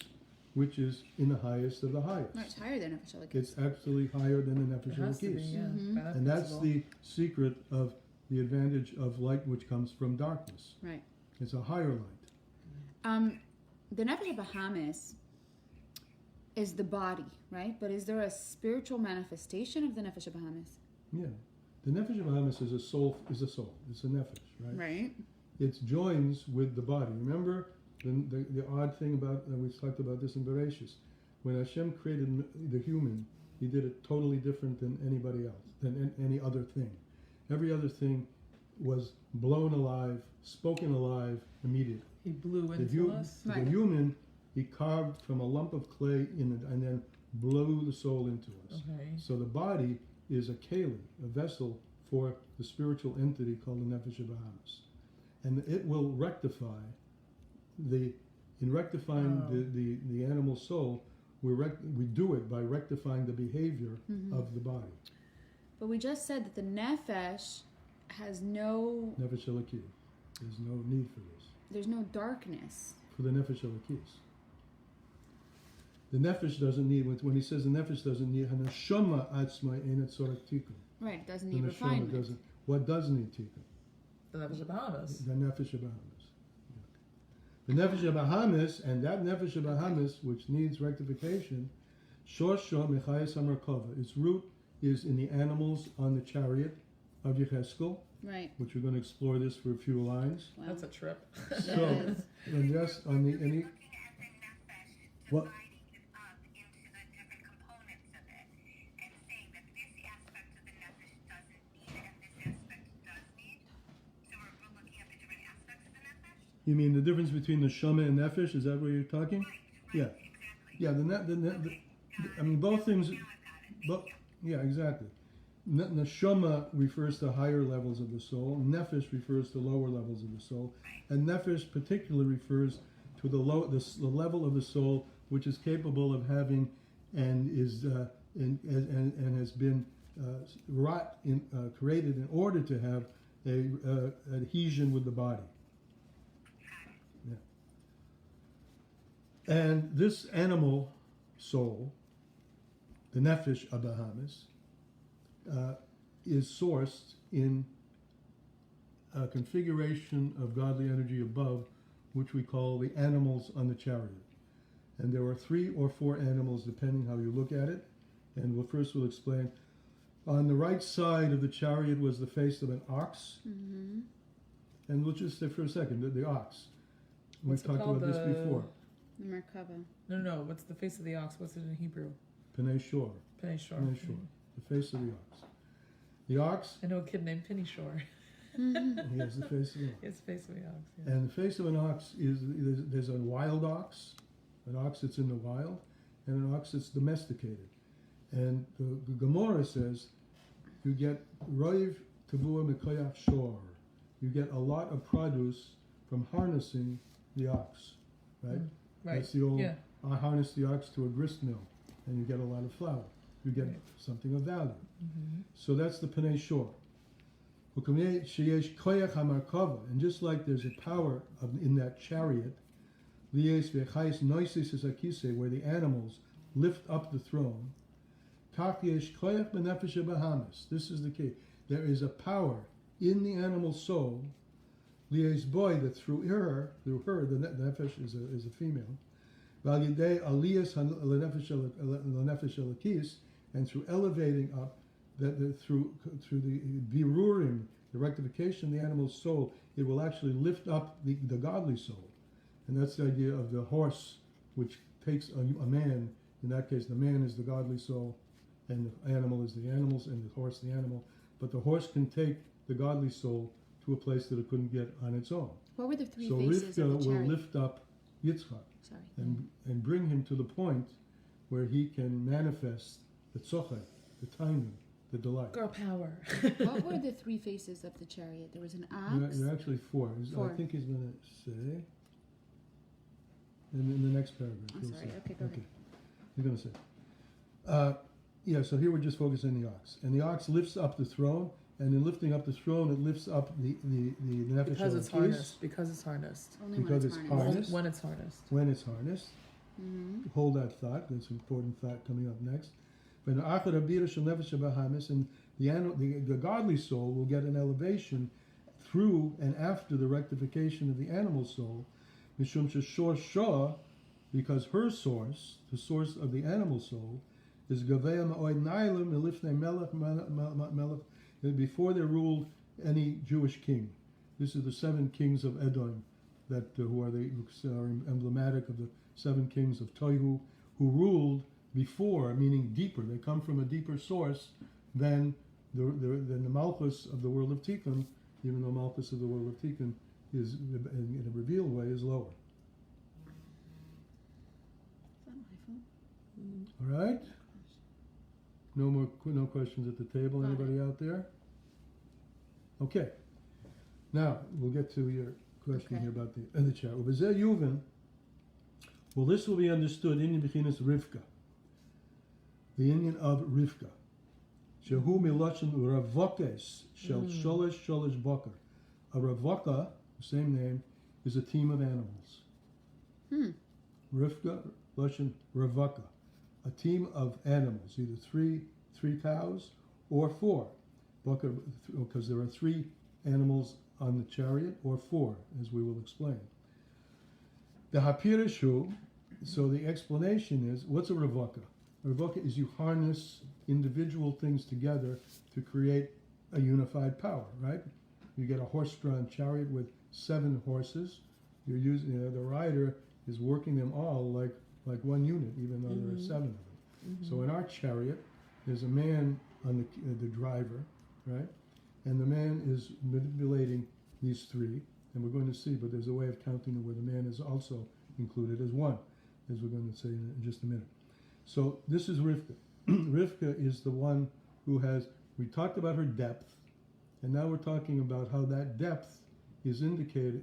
which is in the highest of the highest. No, it's higher than Nefesh Elokis. It's actually higher than the It nefesh has to be, elokis. yeah. Mhm. By that And that's principle. the secret of the advantage of light which comes from darkness. Right. It's a higher light. The Nefesh Bahamis is the body, right? But is there a spiritual manifestation of the Nefesh Bahamis? Yeah. The nefesh bahamis is a soul. It's a nefesh, right? Right. It joins with the body. Remember the odd thing about, we talked about this in Bereshis. When Hashem created the human, He did it totally different than anybody else, than any other thing. Every other thing was blown alive, spoken alive immediately. He blew The, into us. Right. the human, He carved from a lump of clay in it, and then blew the soul into us. Okay. So the body is a keli, a vessel for the spiritual entity called the nefesh bahamis, and it will rectify in rectifying the animal soul. We do it by rectifying the behavior of the body. But we just said that the Nefesh has no, Nefesh elokis. There's no need for this. there's no darkness. for the nefesh elokis. The nefesh doesn't need, when he says the nefesh doesn't need, hanashama atzma ein tzorek tikkun. Right, it doesn't The need neshama refinement. doesn't. What does need tikkun? The Nefesh Ahavas. The nefesh abahamis. The nefesh abahamis, and that nefesh abahamis, which needs rectification, shosha mechayes hamarkava. Its root is in the animals on the chariot of Yecheskel, Right. which we're going to explore this for a few lines. Wow. That's a trip. That So, is. and yes, on the any. Looking at the nefesh, What? dividing it up into the different components of it, and saying that this aspect of the nefesh doesn't need and this aspect does need. So we're looking at the different aspects of the nefesh. You mean the difference between the shama and nefesh? Is that what you're talking? Yeah. Exactly. Yeah. I mean, both things. Now I've got it. But yeah, exactly. Neshama refers to higher levels of the soul. Nefesh refers to lower levels of the soul, and nefesh particularly refers to the level of the soul which is capable of having and is and has been created in order to have a adhesion with the body. Yeah. And this animal soul, the nefesh abahamis, is sourced in a configuration of godly energy above, which we call the animals on the chariot. And there are 3 or 4 animals, depending how you look at it. And we'll explain. On the right side of the chariot was the face of an ox. Mm-hmm. And we'll just say for a second, the ox. What's We've it talked called? about this before. The Merkava. No. What's the face of the ox? What's it in Hebrew? Pnei Shor. Penny Shore. Pnei Shor. The face of the ox. The ox, I know a kid named Penny Shore. he has the face of the ox. It's the face of the ox. Yeah. And the face of an ox there's a wild ox, an ox that's in the wild, and an ox that's domesticated. And the Gemara says you get roiv tavua mikoyach shor. You get a lot of produce from harnessing the ox, right? Right. That's the old, Yeah. I harness the ox to a grist mill, and you get a lot of flour. You get Right. something of value. Mm-hmm. So that's the Pnei Shor. And just like there's a power in that chariot, where the animals lift up the throne, this is the key. There is a power in the animal soul, that through her, the nefesh is a female, and through elevating up, through the birurim, the rectification of the animal's soul, it will actually lift up the godly soul. And that's the idea of the horse, which takes a man. In that case, the man is the godly soul, and the animal is the animals, and the horse the animal. But the horse can take the godly soul to a place that it couldn't get on its own. What were the 3 So faces Rivka of the will chariot? lift up Yitzchak Sorry. and bring him to the point where he can manifest the tzochet, the timing, the delight. Girl power. What were the 3 faces of the chariot? There was an ox. There are actually 4. 4. I think he's going to say in the next paragraph. I'm he'll sorry. say. Okay, go ahead. He's going to say. So here we're just focusing on the ox. And the ox lifts up the throne, and in lifting up the throne, it lifts up the nefesh Because it's elokis, harnessed. Because it's harnessed. Only when because it's it's harnessed. harnessed. When it's harnessed. When it's harnessed. Mm-hmm. Hold that thought. That's an important thought coming up next. But and the godly soul will get an elevation through and after the rectification of the animal soul, because her source, the source of the animal soul, is before there ruled any Jewish king. This is the 7 kings of Edom, who are emblematic of the 7 kings of Toihu, who ruled before, meaning deeper. They come from a deeper source than the Malchus of the world of Tikkun, even though Malchus of the world of Tikkun is, in a revealed way, is lower. Is that my fault? All right? No questions at the table. Got it. Anybody out there? Okay. Now, we'll get to your question Okay. here about the chat. Well, this will be understood in Bechinas Rivka. The union of Rivka. Shehu miloshen ravokes shel sholosh boker. A ravaka, the same name, is a team of animals. Rivka, Russian Rivka, a team of animals, either three cows or four, because there are 3 animals on the chariot, or 4, as we will explain. The Hapirishu, so the explanation is, what's a Rivka? A Rivka is you harness individual things together to create a unified power, right? You get a horse-drawn chariot with 7 horses. You're using the rider is working them all like one unit, even though there are 7 of them. So in our chariot, there's a man on the driver, right? And the man is manipulating these 3, and we're going to see, but there's a way of counting where the man is also included as one, as we're going to say in just a minute. So this is Rivka. Rivka is the one who has, we talked about her depth, and now we're talking about how that depth is indicated,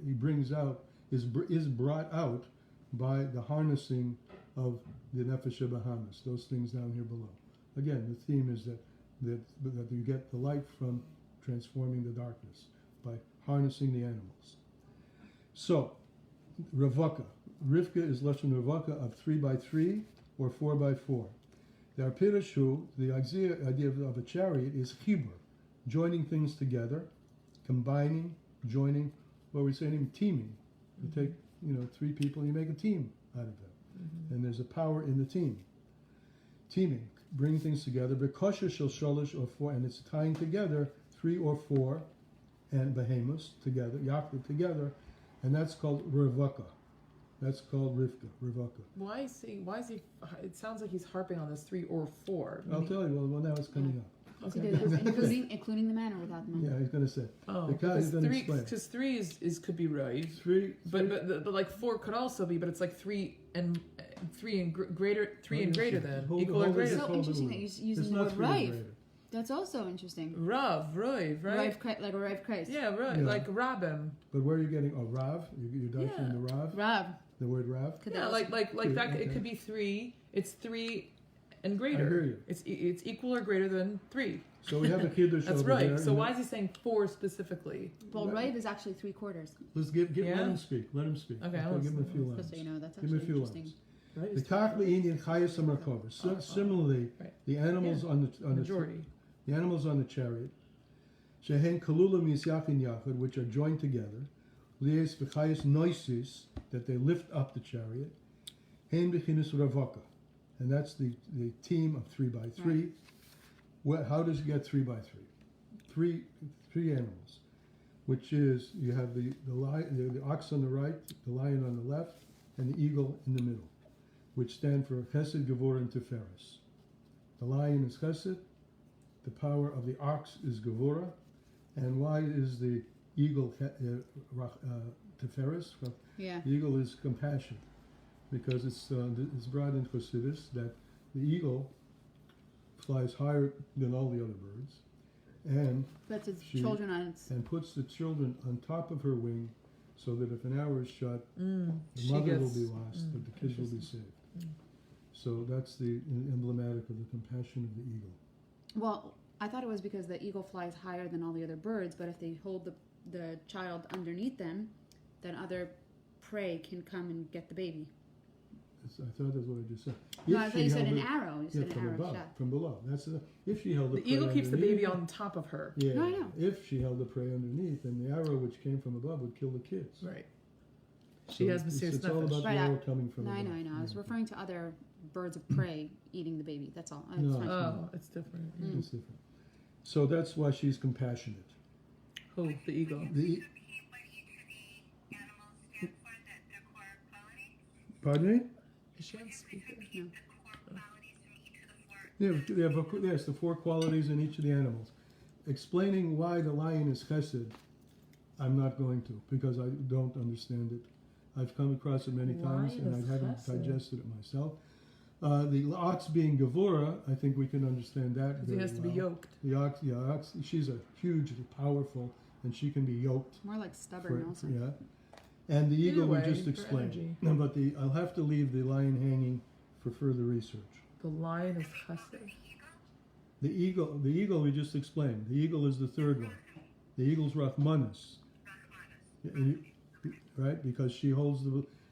is brought out by the harnessing of the Nefesh Bahamas, those things down here below. Again, the theme is that you get the light from transforming the darkness by harnessing the animals. So, Rivka. Rivka is Lashon Rivka of 3 by 3 or 4 by 4. The Arpirashu, the idea of a chariot is chibur, joining things together, combining, joining, what we say in teaming. You take 3 people, you make a team out of them. And there's a power in the team. Teaming, bringing things together. Bekosher shel sholosh or 4, and it's tying together 3 or 4 and behemoths together, yachid together, and that's called Rivka. That's called Rivka. Why is he? It sounds like he's harping on this 3 or 4. I'll tell you. Well, now it's coming up. So including the man or without the man? Yeah, he's going to say. Oh, He's going to explain. because 3 is could be right. 3, But like 4 could also be, but it's like 3 and greater, 3 and greater than equal or greater. It's so interesting that you're using the word rive. That's also interesting. Roiv, right? Like a Rav Christ. Yeah, right. Yeah. Like Rabim. But where are you getting Rav? You're dashing the Rav? Rav. The word Rav? Could Yeah, that like Yeah, that. okay. It could be 3. It's 3 and greater. I hear you. It's equal or greater than 3. So we have a Kiddush That's over right. there. So why is he saying 4 specifically? Well, Rav is actually 3/4. Let's Yeah? let him speak. Let him speak. Okay, I'll give him a listen. few lines. Just so you know, that's Give him actually a few interesting. lines. Right? The Takli Indian Chayas Amarkova. Similarly, Right. the animals on the Majority. The animals on the chariot, Shehen Kalula Misyachin Yachid, which are joined together, Lies V'chayas Noisis, that they lift up the chariot, Hein B'chinus Ravaka, and that's the team of 3 by 3. How does it get 3 by 3? Three animals, which is you have the ox on the right, the lion on the left, and the eagle in the middle, which stand for Chesed, Gevurah, and Tiferes. The lion is Chesed. The power of the ox is Gevurah, and why is the eagle Tiferes? Well, Yeah. the eagle is compassion, because it's brought in Chassidus that the eagle flies higher than all the other birds, and That's its She- children on its. and puts the children on top of her wing, so that if an arrow is shot, the She mother will gets- be lost, but the kids will be saved. So that's the emblematic of the compassion of the eagle. Well, I thought it was because the eagle flies higher than all the other birds, but if they hold the child underneath them, then other prey can come and get the baby. I thought that's what I just said. No, If I thought she you said held an it- arrow. You said an from arrow above, shot. from below. If she held the The prey eagle keeps the baby underneath- on top of her. Yeah. No, I know. If she held the prey underneath, then the arrow which came from above would kill the kids. Right. She So has mysterious it's all nefesh. about Right, the arrow coming from No, I above. know. I was Yeah. referring to other birds of prey eating the baby. That's all. No. Fine. Oh, it's different. It's different. So that's why she's compassionate. Oh, the eagle. The Repeat what each of the animals stand for, their core qualities. pardon me? Is she on speaker? Repeat the core qualities from each of the 4. Yes, the 4 qualities in each of the animals. Explaining why the lion is chesed, I'm not going to, because I don't understand it. I've come across it many times, and I Lion is haven't chesed. digested it myself. The ox being Gevurah, I think we can understand that Because very he has to be well. yoked. The ox, she's a hugely powerful, and she can be yoked. More like stubborn also. Yeah. And the eagle we Either way, just for explained. energy. No, but I'll have to leave the lion hanging for further research. The lion is chesed. The eagle we just explained. The eagle is the third one. The eagle's Rachmanis. Right? Because she holds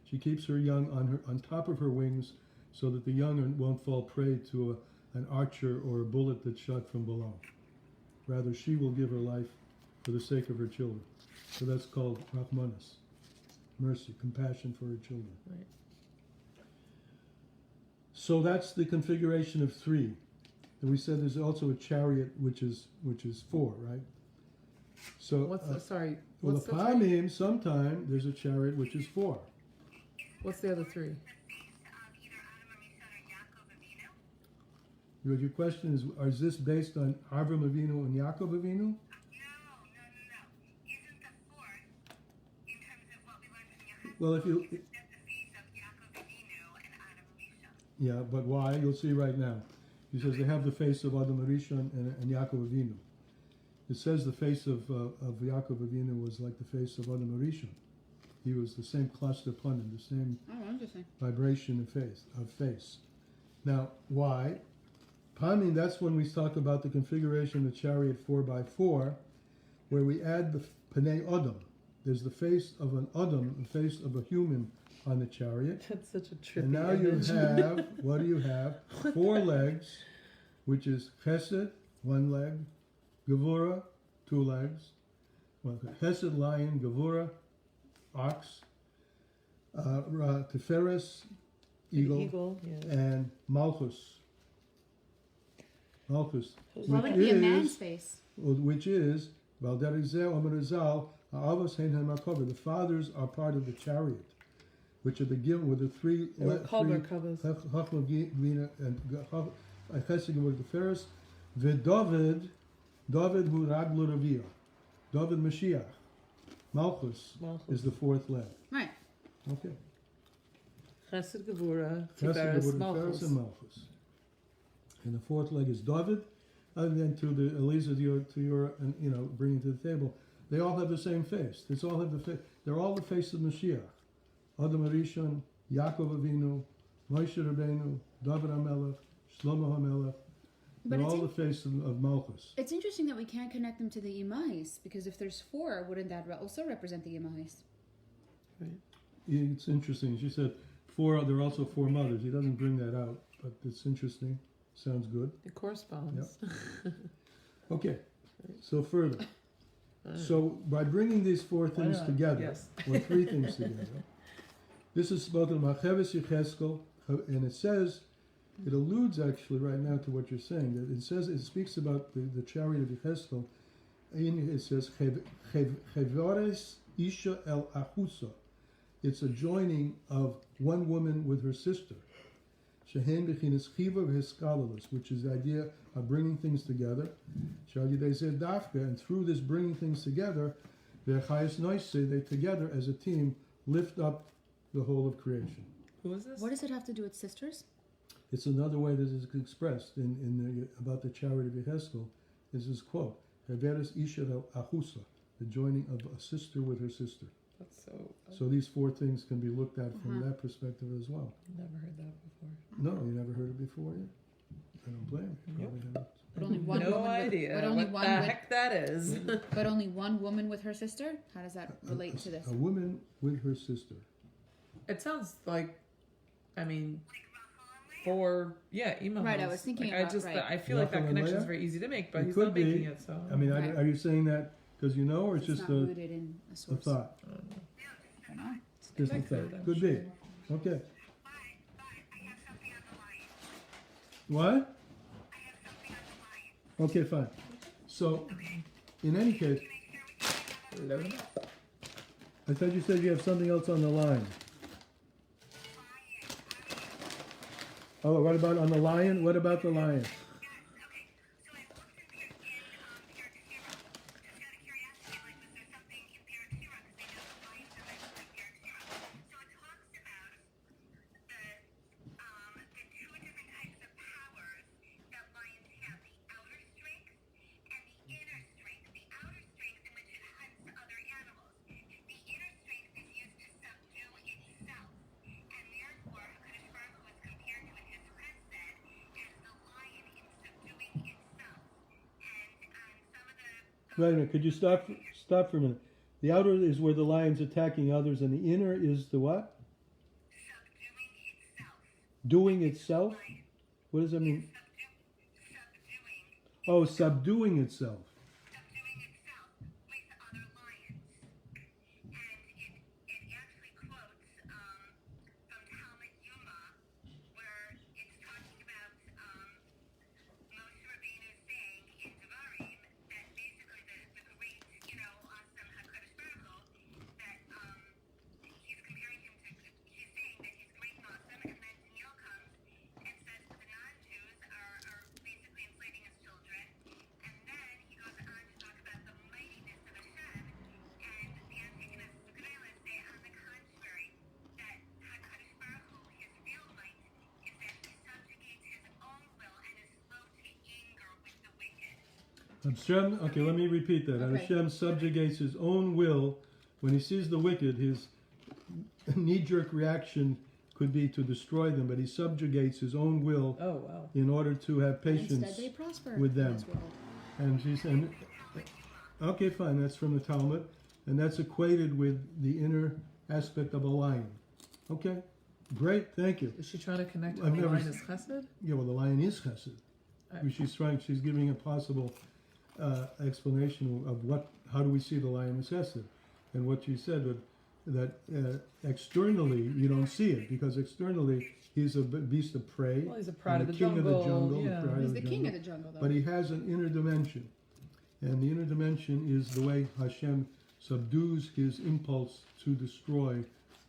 She keeps her young on top of her wings so that the young won't fall prey to an archer or a bullet that's shot from below. Rather, she will give her life for the sake of her children. So that's called Rahmanas, mercy, compassion for her children. Right. So that's the configuration of 3. And we said there's also a chariot which is 4, right? So What's the, sorry? well, What's the the 3? Pamim, sometime there's a chariot which is 4. What's the other 3? The face of either Adam or Rishon or Yaakov Avinu? Your question is this based on Avram Avinu and Yaakov Avinu? No. Isn't the fourth, in terms of what we learned from Yochanan, Well, if you, that the face of Yaakov Avinu and Adam Rishon? yeah, but why? You'll see right now. He says they have the face of Adam Rishon and Yaakov Avinu. It says the face of Yaakov Avinu was like the face of Adam Rishon. He was the same cluster panim, the same Oh, interesting. vibration of face. Now, why? Pamim, that's when we talk about the configuration of the chariot 4x4, where we add the Panei Adam. There's the face of an Adam, the face of a human on the chariot. That's such a trippy And now image. you have, what do you have? 4 legs, which is Chesed, 1 leg, Gevura, 2 legs. Well, Chesed, lion, Gevura, ox, Tiferes, eagle, yeah. and Malchus. Malchus, What would be a man's face? which is Valderizeh Omerizal Ahavas Yisroel. The fathers are part of the chariot, which are the given with the 3 They were called Merkavas. Chachma Gina and Chesed with the Ferris. David who Raglu Ravia. David Mashiach. Malchus is the 4th leg. Right. Okay. Chesed Gevura, Chesed, Tiferes, Gevura, Malchus. Tiferes, and Malchus. And the 4th leg is David, and then to the Eliezer to your and bringing to the table. They all have the same face. They all have the face. They're all the face of Mashiach. Adam Rishon, Yaakov Avinu, Moshe Rabbeinu, David HaMelech, Shlomo HaMelech. But They're it's all the face of Malchus. It's interesting that we can't connect them to the imais, because if there's 4, wouldn't that also represent the imais? It's interesting. She said 4. There are also 4 mothers. He doesn't bring that out, but it's interesting. Sounds good. It corresponds. Okay. So further. So by bringing these 4 things not? together, Yes. or 3 things together, this is spoken Macheves Yecheskel, and it says, it alludes actually right now to what you're saying. That it says, it speaks about the chariot of Yecheskel. It says Chevores Isha El Achusa. It's a joining of one woman with her sister. Shehen Bechinas Chiva V'Hiskalalis, which is the idea of bringing things together. And through this bringing things together, they together as a team lift up the whole of creation. Who is this? What does it have to do with sisters? It's another way that is expressed about the chariot of Yecheskel. Is this quote: "Heveres Isha El Achusa," the joining of a sister with her sister. That's so. So these 4 things can be looked at from that perspective as well. Never heard that before. No, you never heard it before, yeah? I don't blame you. Probably haven't. But only one No woman idea With, but only what one the with, heck that is. But only one woman with her sister? How does that relate to this? A woman with her sister. It sounds like, I mean, for imeinu. Right, I was thinking I about- just right. I feel like that Rachel and connection is Leah? very easy to make, but It he's could not making be. it. So I mean, Right. are you saying that because you know, or it's It's just not a rooted in a source. thought? I don't know. Just a connected, thought. I'm Could be. Okay. But I have something on the line. What? I have something on the line. Okay, fine. So, in any case, I thought you said you have something else on the line. Oh, what about on the lion? What about the lion? Yes, okay. So I looked in Pirate Shira. Just out of curiosity, like, was there something in Pirate Shira? Because they know the lions are mentioned in Pirate Shira. So it talks about the 2 different types of powers that lions have: the outer strength and the inner strength. The outer strength in which it hunts other animals. The inner strength is used to subdue itself, and therefore Hakadosh Baruch Hu is compared to in his chesed as the lion in subduing itself. And some of the Wait a minute. Could you stop for a minute? The outer is where the lion's attacking others, and the inner is the what? Doing itself? What does that mean? Subduing. Oh, subduing itself. Subduing itself with other lions. And it actually quotes from Talmud Yuma, where it's talking about Moshe Rabbeinu saying in Devarim that basically the great, awesome HaKadosh Baruch Hu, that he's comparing him to, he's saying that he's great and awesome, and then Daniel comes and says that the non-Jews are basically enslaving his children, and then he goes on to talk about the mightiness of Hashem, and the Antigonus Sugaila say on the contrary, that HaKadosh Baruch Hu, his real might, is that he subjugates his own will and is slow to anger with the wicked. Hashem, okay, let me repeat that. Okay. Hashem subjugates his own will. When he sees the wicked, his knee-jerk reaction could be to destroy them, but he subjugates his own will Oh, wow. in order to have patience. Instead, they prosper with them. in this world. And she's and okay, fine. That's from the Talmud, and that's equated with the inner aspect of a lion. Okay, great. Thank you. Is she trying to connect I've the never line s- as chesed? Yeah, well, the lion is chesed. She's giving a possible explanation of how do we see the lion as chesed, and what she said that externally you don't see it because externally he's a beast of prey. Well, he's a pride and of the king jungle. of the jungle. Yeah. pride He's of the the king jungle. of the jungle, though. But he has an inner dimension. And the inner dimension is the way Hashem subdues his impulse to destroy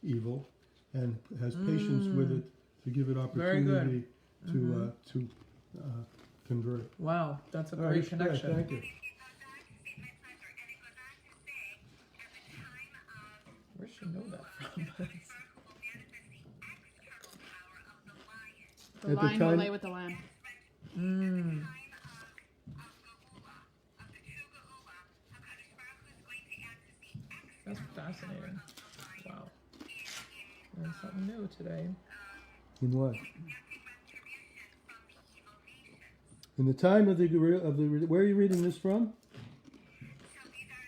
evil and has patience with it to give it Very good. opportunity to convert. Wow, that's a All right, great yeah, connection. thank you. It goes on to say, my pleasure, and it goes on to say, at the time of Where should she know that from? Baruch will manifest the external power of the lion. The At the lion will time- lay with the lamb. At the time of Geula, of the true Geula, HaKadosh Baruch Hu is going to act as the external That's fascinating. power of the lion. Wow, In learned something new today. In what? exacting retribution from the evil nations. In the time of the where are you reading this from? So these are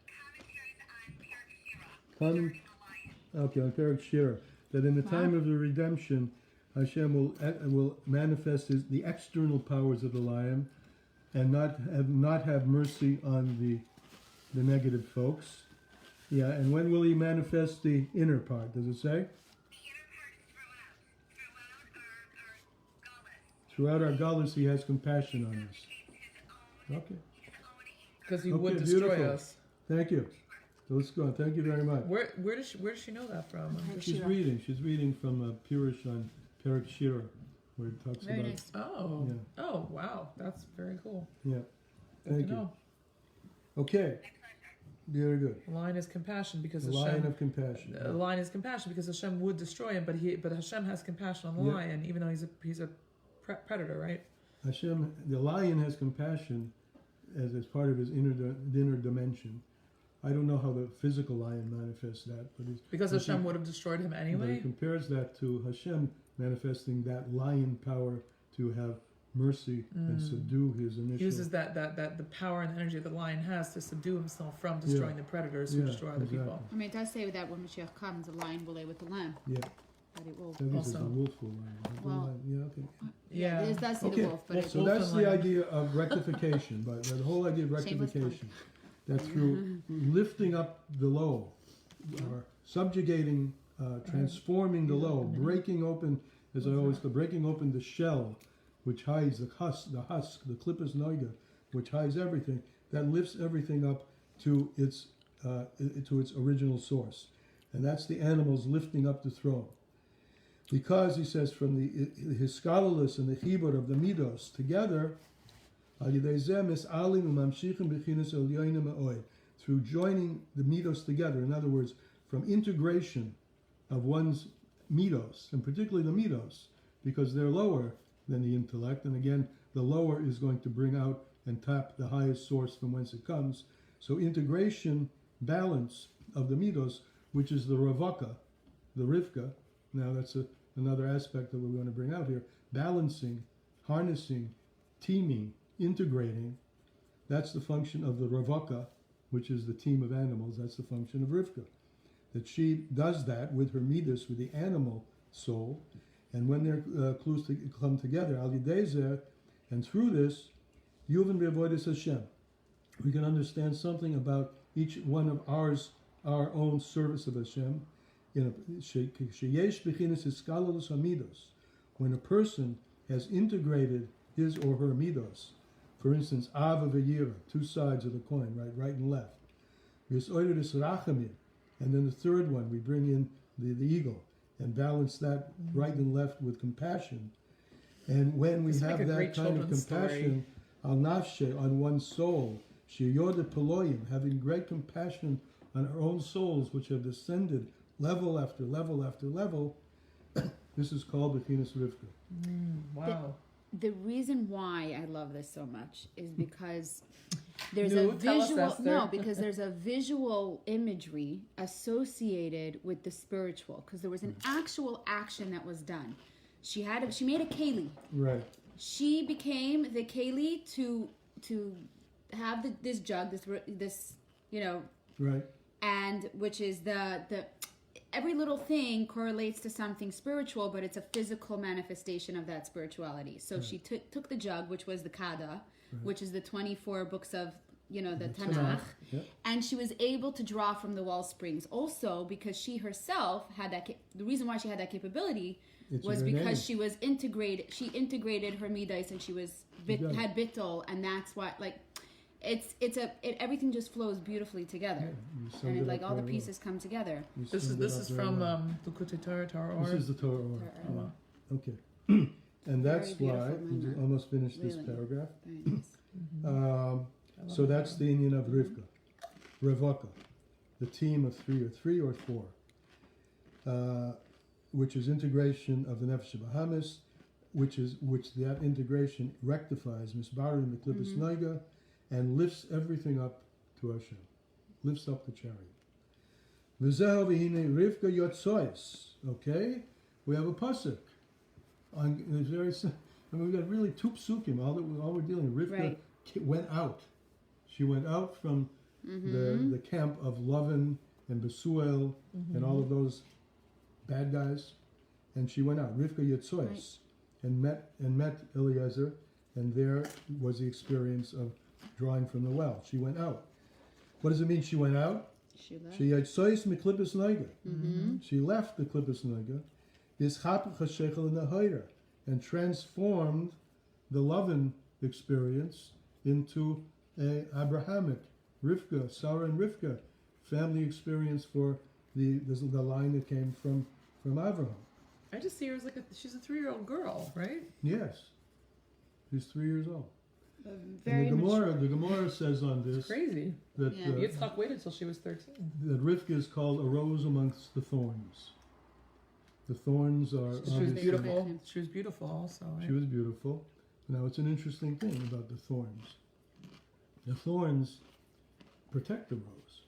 commentaries on Perek Shira, Con- regarding the lion. Okay, on Perek Shira, that in the time of the redemption, Hashem will manifest the external powers of the lion, and not have mercy on the negative folks. Yeah, and when will he manifest the inner part? Does it say? The inner part is throughout our gullus. Throughout our galus, he has compassion on us. His own Okay, anger. Because he Okay, would destroy beautiful. us. thank you. So let's go on. Thank you very much. Where does she know that from? She's reading. She's reading from Purish on Perek Shira, where it talks Very about. nice. Oh, Yeah. oh, wow, that's very cool. Yeah. Good Thank to you. know. Okay. Very good. The lion is compassion because The Hashem. lion of compassion. The lion is compassion because Hashem would destroy him, but Hashem has compassion on the Yeah. lion, even though he's a predator, right? Hashem, the lion has compassion as part of his inner dimension. I don't know how the physical lion manifests that, but Because but Hashem he- would have destroyed him but he anyway. compares that to Hashem manifesting that lion power to have mercy and subdue his He initial. uses that the power and energy that the lion has to subdue himself from destroying the predators who Yeah, destroy other people. exactly. I mean, it does say that when Mashiach comes, the lion will lay with the lamb. Yeah, But it will. I think it's the Also- wolf will lion. Well- Yeah, okay. Yeah, it does say Okay, the wolf, but so it, wolf that's and the lion. idea of rectification, but the whole idea of Shameless plug. rectification, that through lifting up the low, or subjugating, transforming the low, breaking open, as I always call, breaking open the shell, which hides the husk, the klippus noiga, which hides everything, that lifts everything up to its original source, and that's the animals lifting up the throne. Because he says from his scholarless and the chibur of the midos together, through joining the midos together, in other words, from integration of one's midos, and particularly the midos, because they're lower than the intellect, and again, the lower is going to bring out and tap the highest source from whence it comes. So integration, balance of the midos, which is the ravaka, the Rivka. Now that's another aspect that we're going to bring out here. Balancing, harnessing, teaming, integrating. That's the function of the ravaka, which is the team of animals. That's the function of Rivka. That she does that with her midas, with the animal soul, And when their clues come together, al yidei zeh, and through this, yuvan be'avodas Hashem, we can understand something about each one of our own service of Hashem. Sheyesh bechinas iskalos hamidos, when a person has integrated his or her midos, for instance, ava v'yira, two sides of the coin, right and left. V'yisoidus rachamim, and then the third one, we bring in the eagle and balance that right and left with compassion. And when we This would have make a that great kind of children's compassion, al nafshe, on one's soul, sheyoda peloyim, having great compassion on our own souls, which have descended level after level after level, this is called Bechinas Rivka. Wow. The reason why I love this so much is because there's No, a tell us, visual Esther. because there's a visual imagery associated with the spiritual, because there was an actual action that was done. She made a keli. Right. She became the keli to have this jug, this Right. and which is the every little thing correlates to something spiritual, but it's a physical manifestation of that spirituality. So she took the jug, which was the Kada, which is the 24 books of the Tanakh, Yep. and she was able to draw from the well springs. Also, because she herself had that. The reason why she had that capability It's was her because name. she was integrated. She integrated her midas, and she was got it. had bittul, and that's why everything just flows beautifully together, You summed and it like up all the very well. pieces come together. You This summed it is up very from well. Likutei Torah. This is the Torah order. Torah. wow. Okay. And that's Very why beautiful we minor. almost finished this Really. paragraph. Very nice. So that's the Indian of Rivka, Rivka, the team of three or four, which is integration of the Nefesh Bahamis, which that integration rectifies Misbarim the Klippus Noiga, and lifts everything up to Hashem, lifts up the chariot. V'zehu v'hine Rivka yotzois. Okay, we have a pasuk. It's very. We've got really two psukim. All we're dealing with. Rivka Right. went out. She went out from the camp of Lavan and Besuel and all of those bad guys, and she went out. Rivka Yitzois, and met Eliezer, and there was the experience of drawing from the well. She went out. What does it mean? She went out. She left. She Yitzois miklippus noiga. She left the klippus noiga, ischap chashechel in the hayra, and transformed the Lavan experience into a Abrahamic, Rivka, Sarah and Rivka, family experience for the line that came from Abraham. I just see her as she's a 3-year-old girl, right? Yes, she's 3 years old. Very And mature. the Gemara says on this Crazy. that Yeah. Yitzchak waited till she was 13. that Rivka is called a rose amongst the thorns. The thorns are She was obviously- beautiful. She was beautiful also. Right? She was beautiful. Now it's an interesting thing about the thorns. The thorns protect the rose,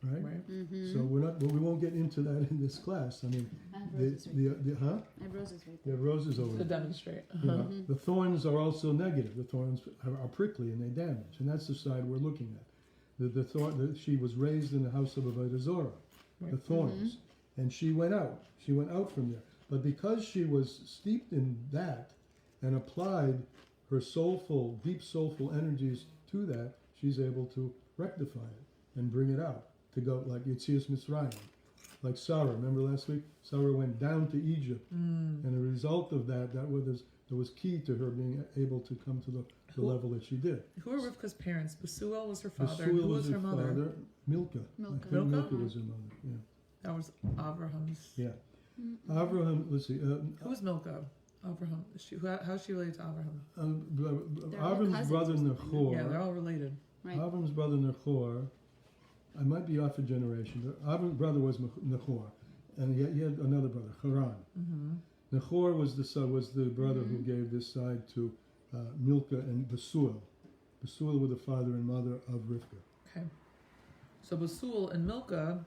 right? Right. So we won't get into that in this class. I mean, I have roses right huh? I have roses right They there. have roses over To there. demonstrate. You know, the thorns are also negative. The thorns are prickly and they damage, and that's the side we're looking at. The thorn. She was raised in the house of Avodah Zorah, the thorns, and she went out. She went out from there. But because she was steeped in that and applied her soulful, deep soulful energies to that, she's able to rectify it and bring it out to go like Yetzias Mitzrayim. Like Sarah, remember last week? Sarah went down to Egypt, and a result of that was key to her being able to come to the level that she did. Who are Rivka's parents? Besuel was her father. Besuel Who was her mother? father? Milka. Milka. I think Milka? Milka was her mother. Yeah. That was Abraham's. Yeah. Abraham. Let's see. Who was Milka? Abraham. How's she related to Abraham? They're all Abraham's cousins brother or something. Nahor. Yeah, they're all related. Right. Abraham's brother Nahor. I might be off a generation. But Abraham's brother was Nahor, and he had another brother, Haran. Nahor was the brother who gave this side to Milka and Besuel. Besuel were the father and mother of Rivka, Okay. So Besuel and Milka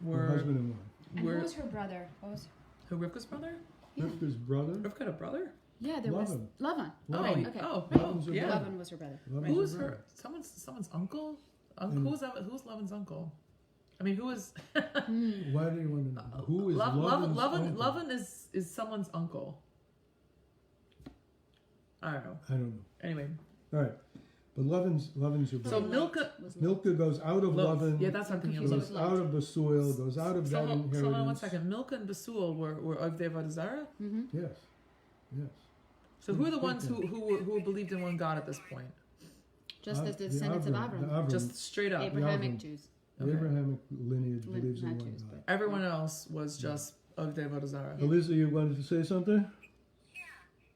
her were husband and wife. And who was her brother? who Rivka's brother? Yeah. Rivka's brother. Rivka had a brother? Yeah, there was Lavan. Lavan. Lavan. Okay. Lavan's her yeah. brother. Lavan was her brother. Lavan's Who was her her? brother. Someone's uncle? And- Who was Lavan's uncle? I mean, who is Why do you want to know? Who is Lovin? Lavan's uncle? Lovin is someone's uncle. I don't know. I don't know. Anyway, All right, but Lavan's your so brother. Milka. Milka goes out of Lavan. Yeah, that's what I'm thinking. Goes out of Basuil. Goes out of that Hold on inheritance. 1 second. Milka and Basul were of Avodah Zarah. Yes. Yes. So who are the ones who believed in one God at this point? Just as the descendants of Abraham. Avram, Just straight up. Abrahamic Avram. Jews. The Okay. Abrahamic lineage Lin- believes in not one Jews, God. Everyone else was just of Avodah Zarah. Elisa, you wanted to say something? Yeah.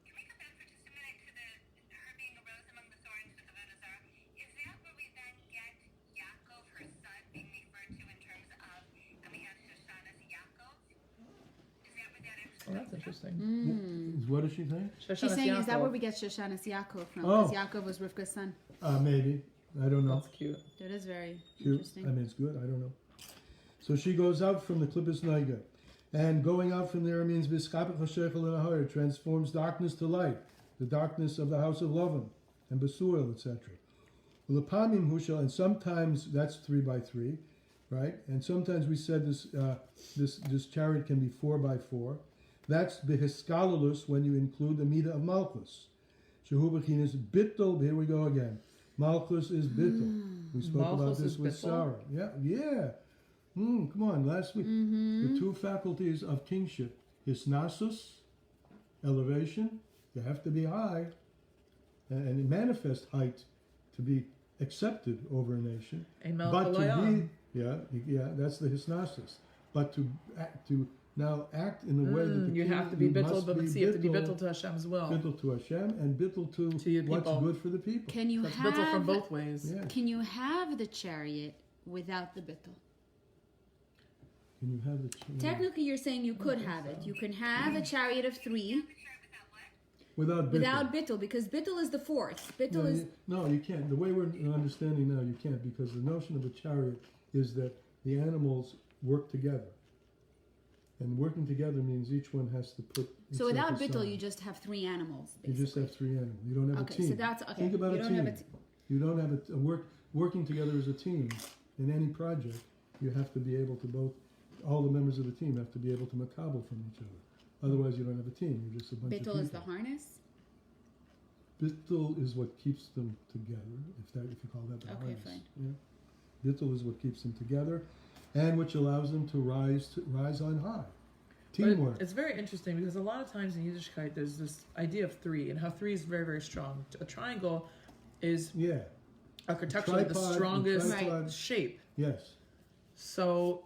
Can we go back for just a minute to her being a rose among the thorns with Avodah Zarah? Is that where we then get Yaakov, her son, being referred to in terms of, and we have Shoshanas Yaakov? Is that where that actually Oh, that's interesting. What does she think? She's saying, is that where we get Shoshanas Yaakov from? Because Yaakov was Rivka's son. Maybe. I don't know. That's cute. That is very Cute. interesting. I mean, it's good. I don't know. So she goes out from the Klippus Naiga. And going out from there means Vizchapach HaShechel and transforms darkness to light, the darkness of the house of Lavan and Basuil, etc. L'pamim hushal, and sometimes that's 3 by 3, right? And sometimes we said this chariot can be 4 by 4. That's behiskalulus when you include the midah of malchus. Shehu b'chinas bittul. Here we go again. Malchus is bittul. We spoke about Malchus this is with bittul? Sarah. Yeah. Come on, last week. The 2 faculties of kingship, hisnasus, elevation, you have to be high, and manifest height to be accepted over a nation. Amen. But to be, that's the hisnasus. But to now act in the way that the You king, have to be bittul, must but be see, you have to be bittul to Hashem as well. bittul to Hashem and bittul To your what's people. good for the people. Can you That's bittul from have both ways. Yeah. Can you have the chariot without the bittul? Can you have the Technically, you're saying you could have it. You can have a chariot of 3 without bittul? without bittul, because bittul is the 4th. Bittul is No, you can't. The way we're understanding now, you can't, because the notion of a chariot is that the animals work together. And working together means each one has to put. so without itself bittul, aside. you just have 3 animals. You Basically. just have 3 animals. You don't have Okay, a team. so that's okay. Think about You a don't team. have a You don't have working together as a team in any project. You have to be able to all the members of the team have to be able to makabel from each other. Otherwise, you don't have a team. You're just a bunch of people. Bittul is the harness. Bittul is what keeps them together, if you call that the Okay, harness. fine. Yeah. Bittul is what keeps them together, and which allows them to rise on high. Teamwork. But it's very interesting because a lot of times in Yiddishkeit there's this idea of 3 and how 3 is very, very strong. A triangle is architecturally the Tripod, strongest tripod. shape. Yes. So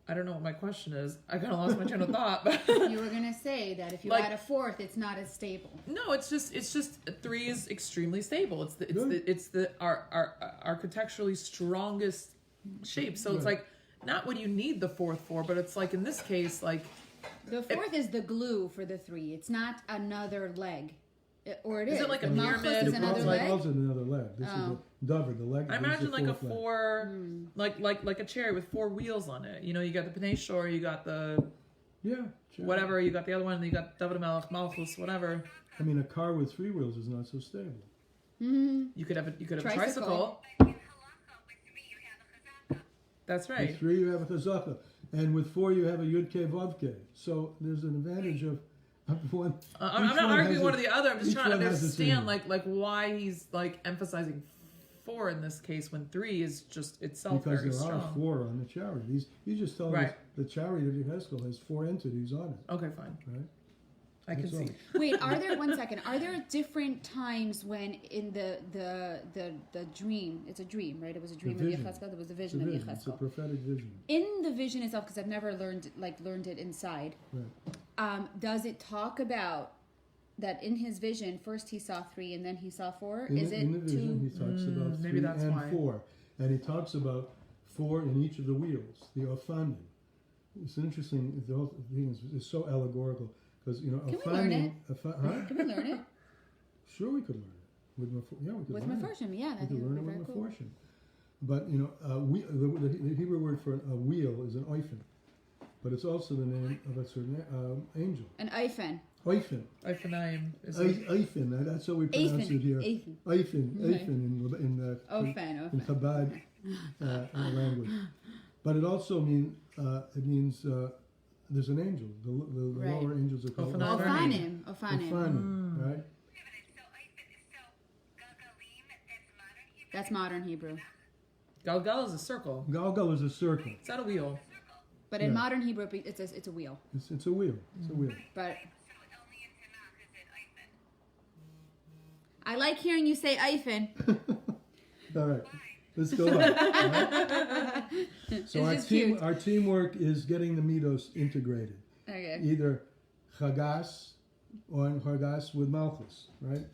I don't know what my question is. I kind of lost my train of thought. But You were gonna say that if you Like- add a 4th, it's not as stable. no, it's just 3 is extremely stable. Good. It's the our architecturally strongest shape. So it's Right. like not what you need the 4th for, but it's like in this case, like The 4th is the glue for the 3. It's not another leg, or it is. Is it like a The Malchus pyramid? is another Like leg. also another leg. This is Oh. a dover, the leg. I is imagine the like a 4th leg. 4, like a chariot with 4 wheels on it. You know, you got the Pnei Shor, you got the Yeah. Sure. whatever, you got the other one, and you got David Melech, Malchus, whatever. I mean, a car with 3 wheels is not so stable. You could have a Tricycle. tricycle. In Halakha, with 3 you have a chazaka. That's right. With 3 you have a chazaka, and with 4 you have a yud ke vav ke. So there's an advantage of one. I'm each not one arguing has one or the other. I'm just each trying to one has its understand own. like why he's like emphasizing 4 in this case when 3 is just itself Because very there strong. are 4 on the chariot. You just tell us Right. the chariot of Yehezkel has 4 entities on it, Okay, fine. right? I can That's see. all. Wait, are there 1 second? Are there different times when in the dream? It's a dream, right? It was a dream of vision. Yechezkel. It was a It's a vision of vision. It's a Yechezkel. prophetic vision. In the vision itself, because I've never learned it inside. Right. Does it talk about that in his vision? First he saw 3, and then he saw 4. In Is the, it in the vision, he two? talks about maybe 3 that's and why. 4, and he talks about 4 in each of the wheels. The ofanim. It's interesting. The whole thing is so allegorical because Can we learn it? Huh? Can we learn it Sure, we could learn it with we could with learn it. Meforshim? Yeah, We that could would learn be it very with cool. Meforshim. But the Hebrew word for a wheel is an oifen, but it's also the name of a certain angel. An Eifen. Oifen. Eifenayim is Oifen. That's how we pronounce it here. Eifin. Oifen. Right. Oifen in Ofen. Chabad language. But it also means there's an angel. The Right. lower angels are called Ophanim. Ofanim. Ophanim, right? Yeah, but it's so Galgalim, That's that's modern Hebrew. modern Hebrew. Galgal is a circle. Galgal is a circle. It's not a wheel. But in Yeah. modern Hebrew, it's a wheel. It's a wheel. It's a wheel. But So only in Tanakh is it Eifin. I like hearing you say Eifin. All right. Let's go on. All right? So It's just cute. our teamwork is getting the midos integrated. Okay. Either chagas or chagas with malchus, right?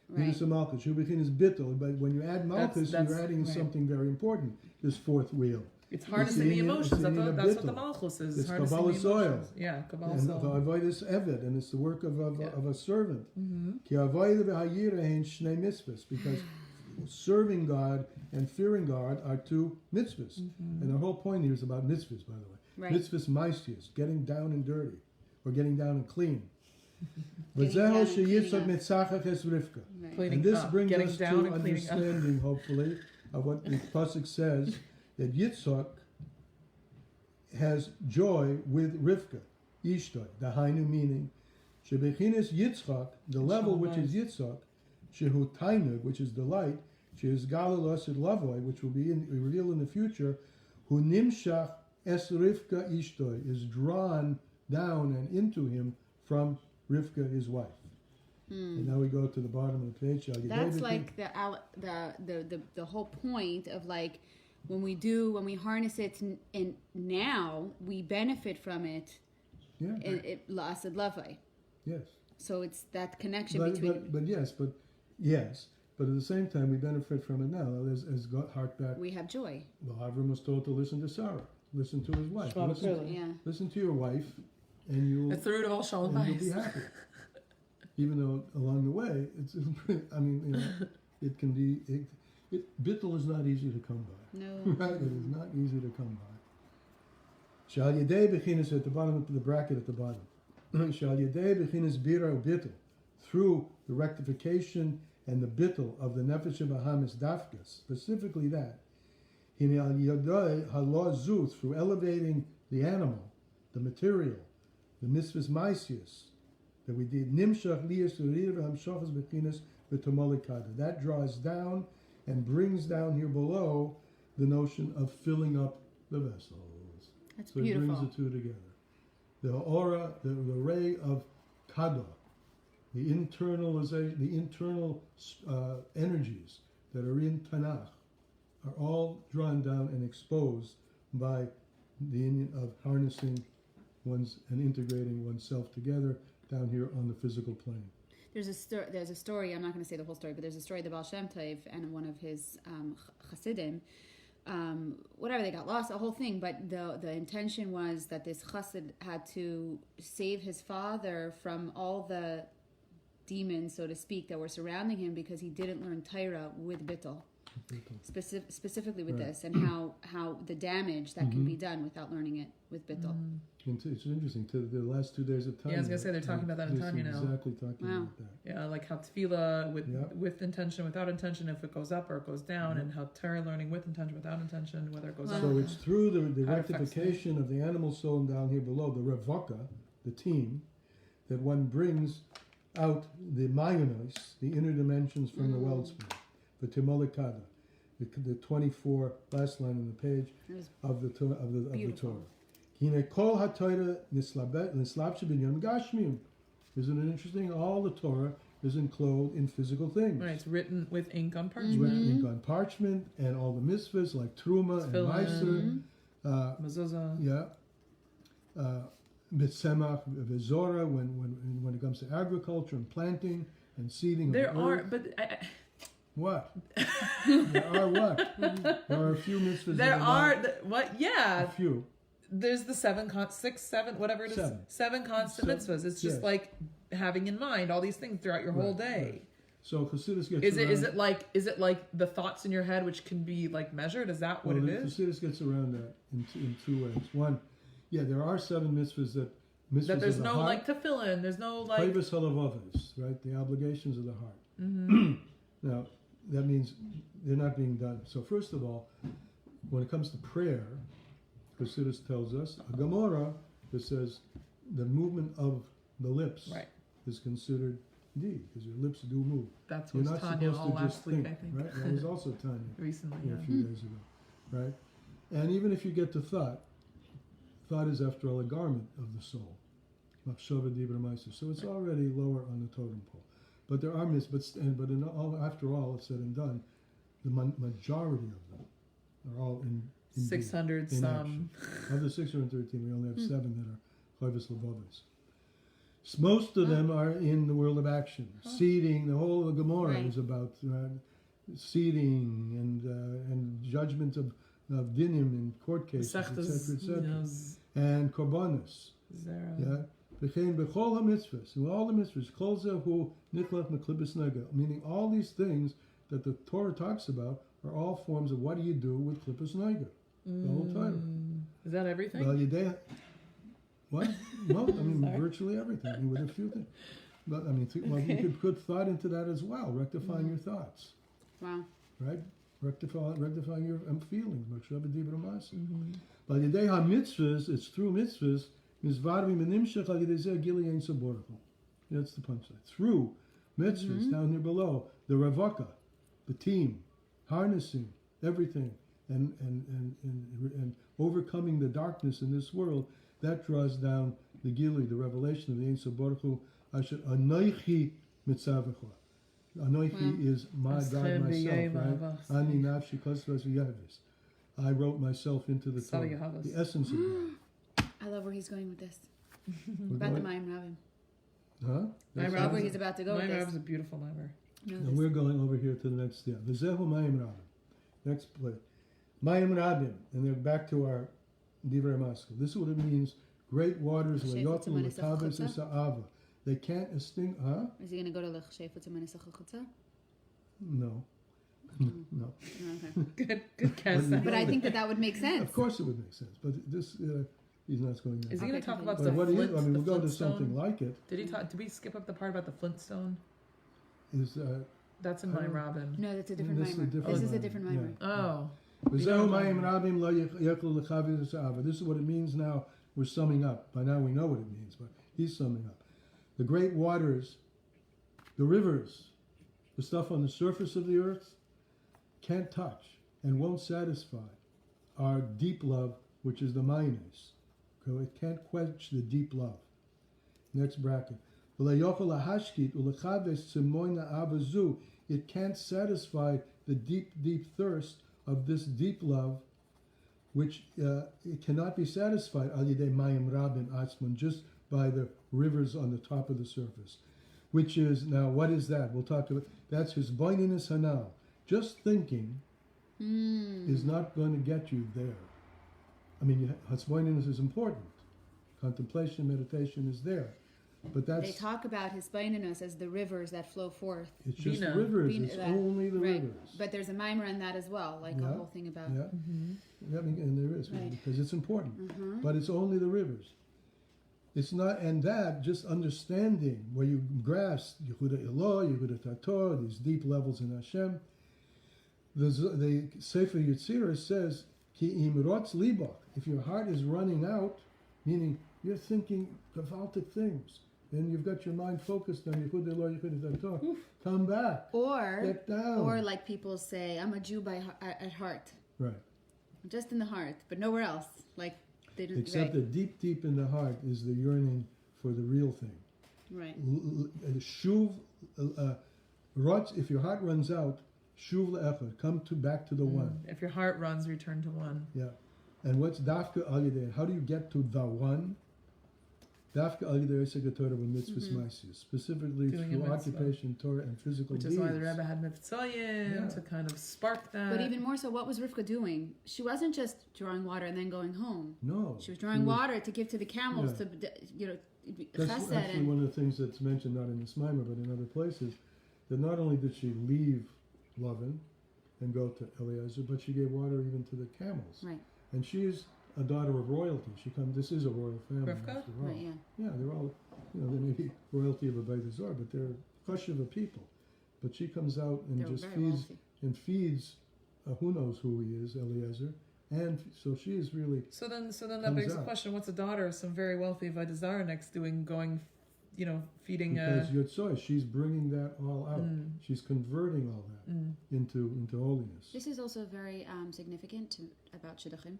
Right. Midos and malchus. Shubichin is bittul, but when you add malchus, That's- you're adding right. something very important. This fourth wheel. It's harnessing the emotions. That's what the malchus is. It's harnessing the Kabbalah soil. emotions. Yeah, Kabbalah And soil. avoid this eved, and it's the work of a servant. Mm-hmm. Ki avoid v'hayira hein shnei mitzvahs, because serving God and fearing God are two mitzvahs. And the whole point here is about mitzvahs, by the way. Right. Mitzvahs maistius, getting down and dirty, or getting down and clean. Getting down V'zeho and sheyitzchak cleaning up. mitzachach es Rivka. Right. Cleaning And this up, brings getting us down to and cleaning up. understanding, hopefully, of what the pasuk says, that Yitzchak has joy with Rivka, Ishtoi, the Hainu meaning, Shebechinis Yitzchak, the level which is Yitzchak, Shehu Tainug, which is delight, Shehu Galalos et Lavoi, which will be revealed in the future, Hu Nimshach es Rivka Ishtoi, is drawn down and into him from Rivka, his wife. And now we go to the bottom of the page. That's like the whole point of like when we harness it and now we benefit from it. Yeah. It lasted lavai. Yes. So it's that connection But between. yes, but at the same time we benefit from it now. As God hark back. We have joy. Well, Avram was told to listen to Sarah, listen to his wife, Yeah. listen to your wife, and you'll It's the root of all shalom and you'll be bayis. happy. Even though along the way, it's I mean, you know, it can be bittul is not easy to come by. No. Right, it is not easy to come by. Shal yedei bechinas at the bottom of the bracket at the bottom. Shal yedei bechinas bira bittul, through the rectification and the bittul of the nefesh bahamis dafkas, specifically that. Hine al yedei halo zu, through elevating the animal, the material, the mitzvahs maisius that we did. Nimshach liyas uriv hamshachas bechinas v'tomolikada. That draws down and brings down here below the notion of filling up the vessels. That's So beautiful. it brings the two together. The aura, the ray of kada, the internal energies that are in Tanakh are all drawn down and exposed by the union of harnessing and integrating oneself together down here on the physical plane. There's a story. I'm not going to say the whole story, but there's a story. The Baal Shem Tov and one of his Chassidim, whatever, they got lost, the whole thing. But the intention was that this Chassid had to save his father from all the demons, so to speak, that were surrounding him because he didn't learn Torah with bittul. Specifically with Right. this, and how the damage that can be done without learning it with bittul. And it's interesting, to the last 2 days of Tanya. Yeah, I was gonna say they're talking about that in this is Tanya now. Exactly talking Wow. about that. Yeah, like how tefillah Yeah. with intention, without intention, if it goes up or it goes down, and how Torah learning with intention, without intention, whether it goes up. So it's through the How it affects rectification of the animal soul down here below, the Revaka, the team, that one brings out the Mayonos, the inner dimensions from the wellspring, the Timolikada, the 24 last line on the page It was of the beautiful. Torah. Hine kol haTorah nislabshe binyan gashmim. Isn't it interesting? All the Torah is enclosed in physical things. Right, it's written with ink on It's parchment. written ink on parchment, and all the mitzvahs like Truma and Tefillin. Meiser, Mezuzah. Mitzemach v'zora when it comes to agriculture and planting and seeding. There of the are, earth. but What? There are what? There are a few mitzvahs. there that are not- what? a Yeah, few. there's the six, seven, whatever it is, seven constant mitzvahs. It's just Yes. like having in mind all these things throughout your whole Right, day. right. So Chassidus gets Is around, it like the thoughts in your head which can be like measured? Is that what well, it is? Chassidus gets around that in two ways. One, yeah, there are 7 mitzvahs that Mitzvahs That there's of the no heart. like tefillin. There's no like. Chavos halavavos, right? The obligations of the heart. Mm-hmm. Now, that means they're not being done. So first of all, when it comes to prayer, Chassidus tells us, a Gemara that says the movement of the lips Right. is considered deed, because your lips do move. That's You're what not Tanya supposed all to just last week, think, I think. right? That was also Tanya Recently, a yeah. few days ago, right? And even if you get to thought is after all a garment of the soul. Machshava dibra ma'aser. So it's already lower on the totem pole. But there are but in all, after all is said and done, the majority of them are all in deed, 600 in some. action. Of the 613, we only have 7 that are chavos levavos. Most of them are in the world of action. Seeding, the whole of Gemara Right. is about seeding and judgment of dinim in court cases, Masechtas, etc., and korbanos. Zera. Yeah. V'chein b'chol ha-mitzvahs, in all the mitzvahs, kol zehu niklat meklibus nega, meaning all these things that the Torah talks about are all forms of what do you do with klipus nega, the whole title. Is that everything? Well, what? Well, I mean, Sorry. virtually everything, I mean, with a few things. But I mean, you could put thought into that as well, rectifying your thoughts, Wow. right? Rectifying your feelings. Machshava dibra ma'aser. But yedei ha-mitzvahs, it's through mitzvahs. Mizvarvi menimshach al yedei zeh gili ein saborachol. That's the punchline. Through mitzvahs down here below, the ravaka, the team, harnessing everything, and overcoming the darkness in this world, that draws down the gili, the revelation of the ein saborachol. Asher anoichi mitzavecha. Anoichi is my God, Aschem myself, b'yei right? ma'avas. Ani nafshi kosvas v'yavis. I wrote myself into the Torah, Chevra Ahavas. the essence of God. I love where he's going with this. We're About the going- Mayim Rabim. Huh? I That's love how- where he's about to go with Mine this. is a beautiful mimer. Know And this. we're going over here to the next step. V'zehu mayim rabim. Next play. Mayim rabim. And then back to our divrei maskil. This is what it means. Great waters, Shefet leyotel, tzemanis lekabes, achutza? esa'ava. They can't extinguish, huh? Is he going to go to Lech Shefet Tzemanis Achutza? No. No. Okay. Good guess. But But I think that would make sense. Of course it would make sense. But this, he's not going there. Is he going Okay, to talk continue. about But the what he flint? is, I mean, the we'll go to flintstone? something like it. Did he talk? Did we skip up the part about the flintstone? Is, That's in my Robin. No, that's a different This is a mimer. different This is a mimer, different yeah. mimer. Oh. V'zehu mayim rabim lo yechlu lekabes, esa'ava. This is what it means now. We're summing up. By now we know what it means, but he's summing up. The great waters, the rivers, the stuff on the surface of the earth, can't touch and won't satisfy our deep love, which is the minus. So it can't quench the deep love. Next bracket. It can't satisfy the deep, deep thirst of this deep love, which it cannot be satisfied al yidei mayim rabim atzman, just by the rivers on the top of the surface. Which is, now what is that? We'll talk about, that's his boininess hanal. Just thinking is not going to get you there. I mean, hasboininess is important. Contemplation, meditation is there. But They that's, talk about his Hisbaininus as the rivers that flow forth. it's just Bina. rivers. Bina, It's that- only the right. rivers. But there's a mimer in that as well, like Yeah. a whole thing about. Yeah. Yeah, I mean, and there is, Right. because it's important. But it's only the rivers. It's not, and that, just understanding where you grasp Yehuda Eloh, Yehuda Tator, these deep levels in Hashem. The Sefer Yetzirah says, Ki im rotz libach, if your heart is running out, meaning you're thinking gavaltic things, and you've got your mind focused on Yehuda Eloh, Yehuda Tator, come back, Or, get down. or like people say, I'm a Jew at heart, Right. just in the heart, but nowhere else. Like they didn't. Except that deep, deep in the heart is the yearning for the real thing. right. Shuv, rotz, if your heart runs out, shuv le'echad, come back to the one. If your heart runs, return to one. Yeah. And what's dafka al yedei? How do you get to the one? Dafka al yedei esek Torah b'mitzvahs ma'asos, specifically Doing a through mitzvah. occupation, Torah, and physical Which deeds. is why the Rebbe had mitzvayim Yeah. to kind of spark that. But even more so, what was Rivka doing? She wasn't just drawing water and then going home. No. She was drawing water to give to the camels Yeah. to, That's chesed actually and one of the things that's mentioned, not in this mimer, but in other places, that not only did she leave Lovin and go to Eliezer, but she gave water even to the camels. right. And she is a daughter of royalty. This is a royal family Rivka? after all. Right, yeah. Yeah, they're all, they may be royalty of a Beit Zor, but they're Chashiva people. But she comes out and They're just very feeds who knows who he is, Eliezer. And so she is really, So then that Comes begs the out. question: what's a daughter of some very wealthy Vaidazara next going, feeding? because Yotzoi, she's bringing that all out. She's converting all that into holiness. This is also very significant about Shidduchim.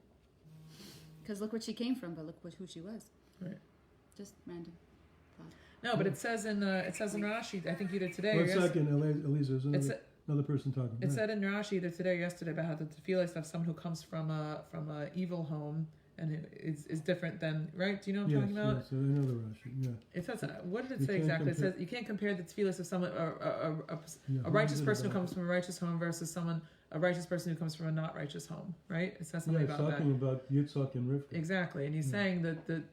Because look where she came from, but look who she was. Right. Just random. No, but it says in Rashi. I think either today or One yesterday. second, Eliezer, there's another person talking. It Right. said in Rashi either today or yesterday about how the tefillah of someone who comes from a evil home and is different than, right? Do you know what I'm talking about? Yes, I know the Rashi. Yeah. It says, what did it You say can't exactly? It compare- says you can't compare the tefillah of someone Yeah, a righteous who person who did it comes from a righteous home versus a righteous person who comes from a not righteous home, right? It says something Yeah, it's about that. talking about Yitzhak and Rivka. Exactly, and he's saying that the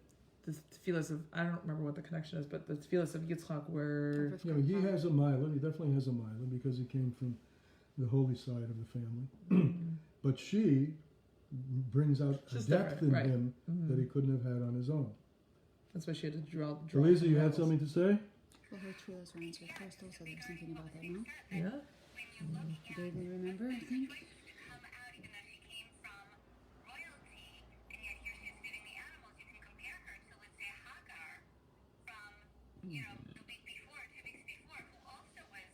tefillahs of, I don't remember what the connection is, but the tefillahs of Yitzchak were Yeah, he has a mila. He definitely has a mila because he came from the holy side of the family. But she brings out a Just depth in different, right. him that he couldn't have had on his own. that's why she had to draw. Elisa, from you had those. something to say? Well, her tefillas were answered first also. There was something about that, no? Yeah. Vaguely remember, I think. come out even though she came from royalty, and yet here she's feeding the animals. You can compare her to, let's say, Hagar from, the week before, 2 weeks before, who also was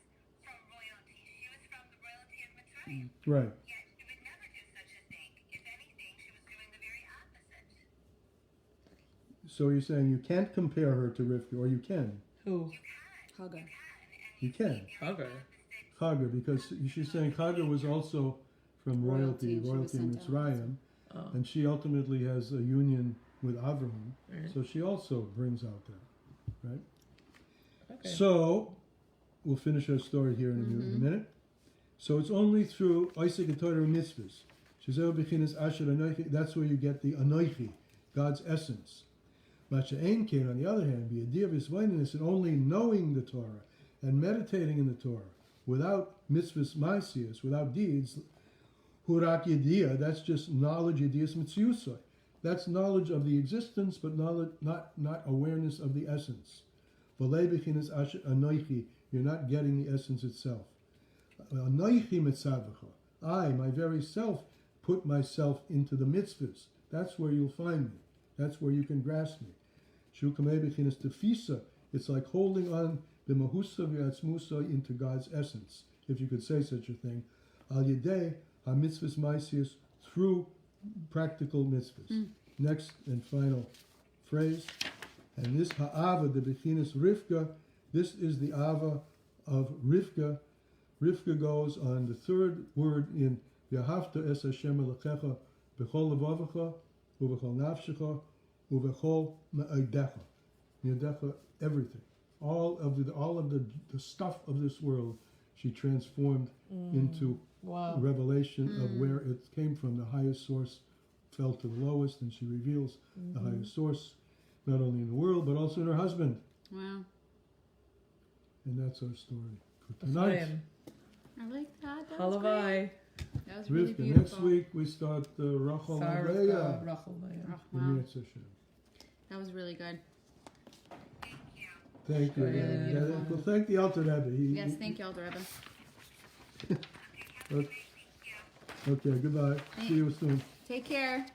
from royalty. She was from the royalty of Mitzrayim. Right. Yet she would never do such a thing. If anything, she was doing the very opposite. So you're saying you can't compare her to Rivka, or you can? Who? Hagar. You can. Hagar. Hagar, because she's saying Hagar was also from royalty Royalty, and she was in sent out. Mitzrayim, Oh. and she ultimately has a union with Avraham. Right. So she also brings out that, right? Okay. So we'll finish our story here in a minute. So it's only through Isaac and Torah mitzvahs. Shezeu b'chinas asher anoichi. That's where you get the anoichi, God's essence. Masha'ein kein, on the other hand, be a dia v'isvaininus, and only knowing the Torah and meditating in the Torah without mitzvahs ma'asiyas, without deeds. Hurak yediyah, that's just knowledge, yediyas mitzvusoi. That's knowledge of the existence, but knowledge, not awareness of the essence. V'lei b'chinas asher anoichi. You're not getting the essence itself. Anoichi mitzavacha. I, my very self, put myself into the mitzvahs. That's where you'll find me. That's where you can grasp me. Shukamei b'chinas tefisa. It's like holding on the mahusa v'atzmusa into God's essence, if you could say such a thing. Al yedei ha-mitzvahs ma'asiyos, through practical mitzvahs. Next and final phrase. And this ha'ava, the b'chinas Rivka, this is the ava of Rivka. Rivka goes on the third word in V'ahavta es Hashem Elokecha b'chol levavecha u'b'chol nafshecha u'b'chol ma'odecha. Ma'odecha, everything. All of the stuff of this world, she transformed into revelation of where it came from. The highest source fell to the lowest, and she reveals the highest source, not only in the world, but also in her husband. Wow. And that's our story for tonight. I like that. That was great. Halavai. That was really Rivka, beautiful. next week we start Rachel and Sarah, Leah. Rachel, Leah. Oh, The wow. Mirz Hashem. That was really good. Thank you. Really Yeah, beautiful. well, thank the Alter Rebbe. Yes, thank you, Alder Rebbe. Okay, goodbye. See you soon. Take care.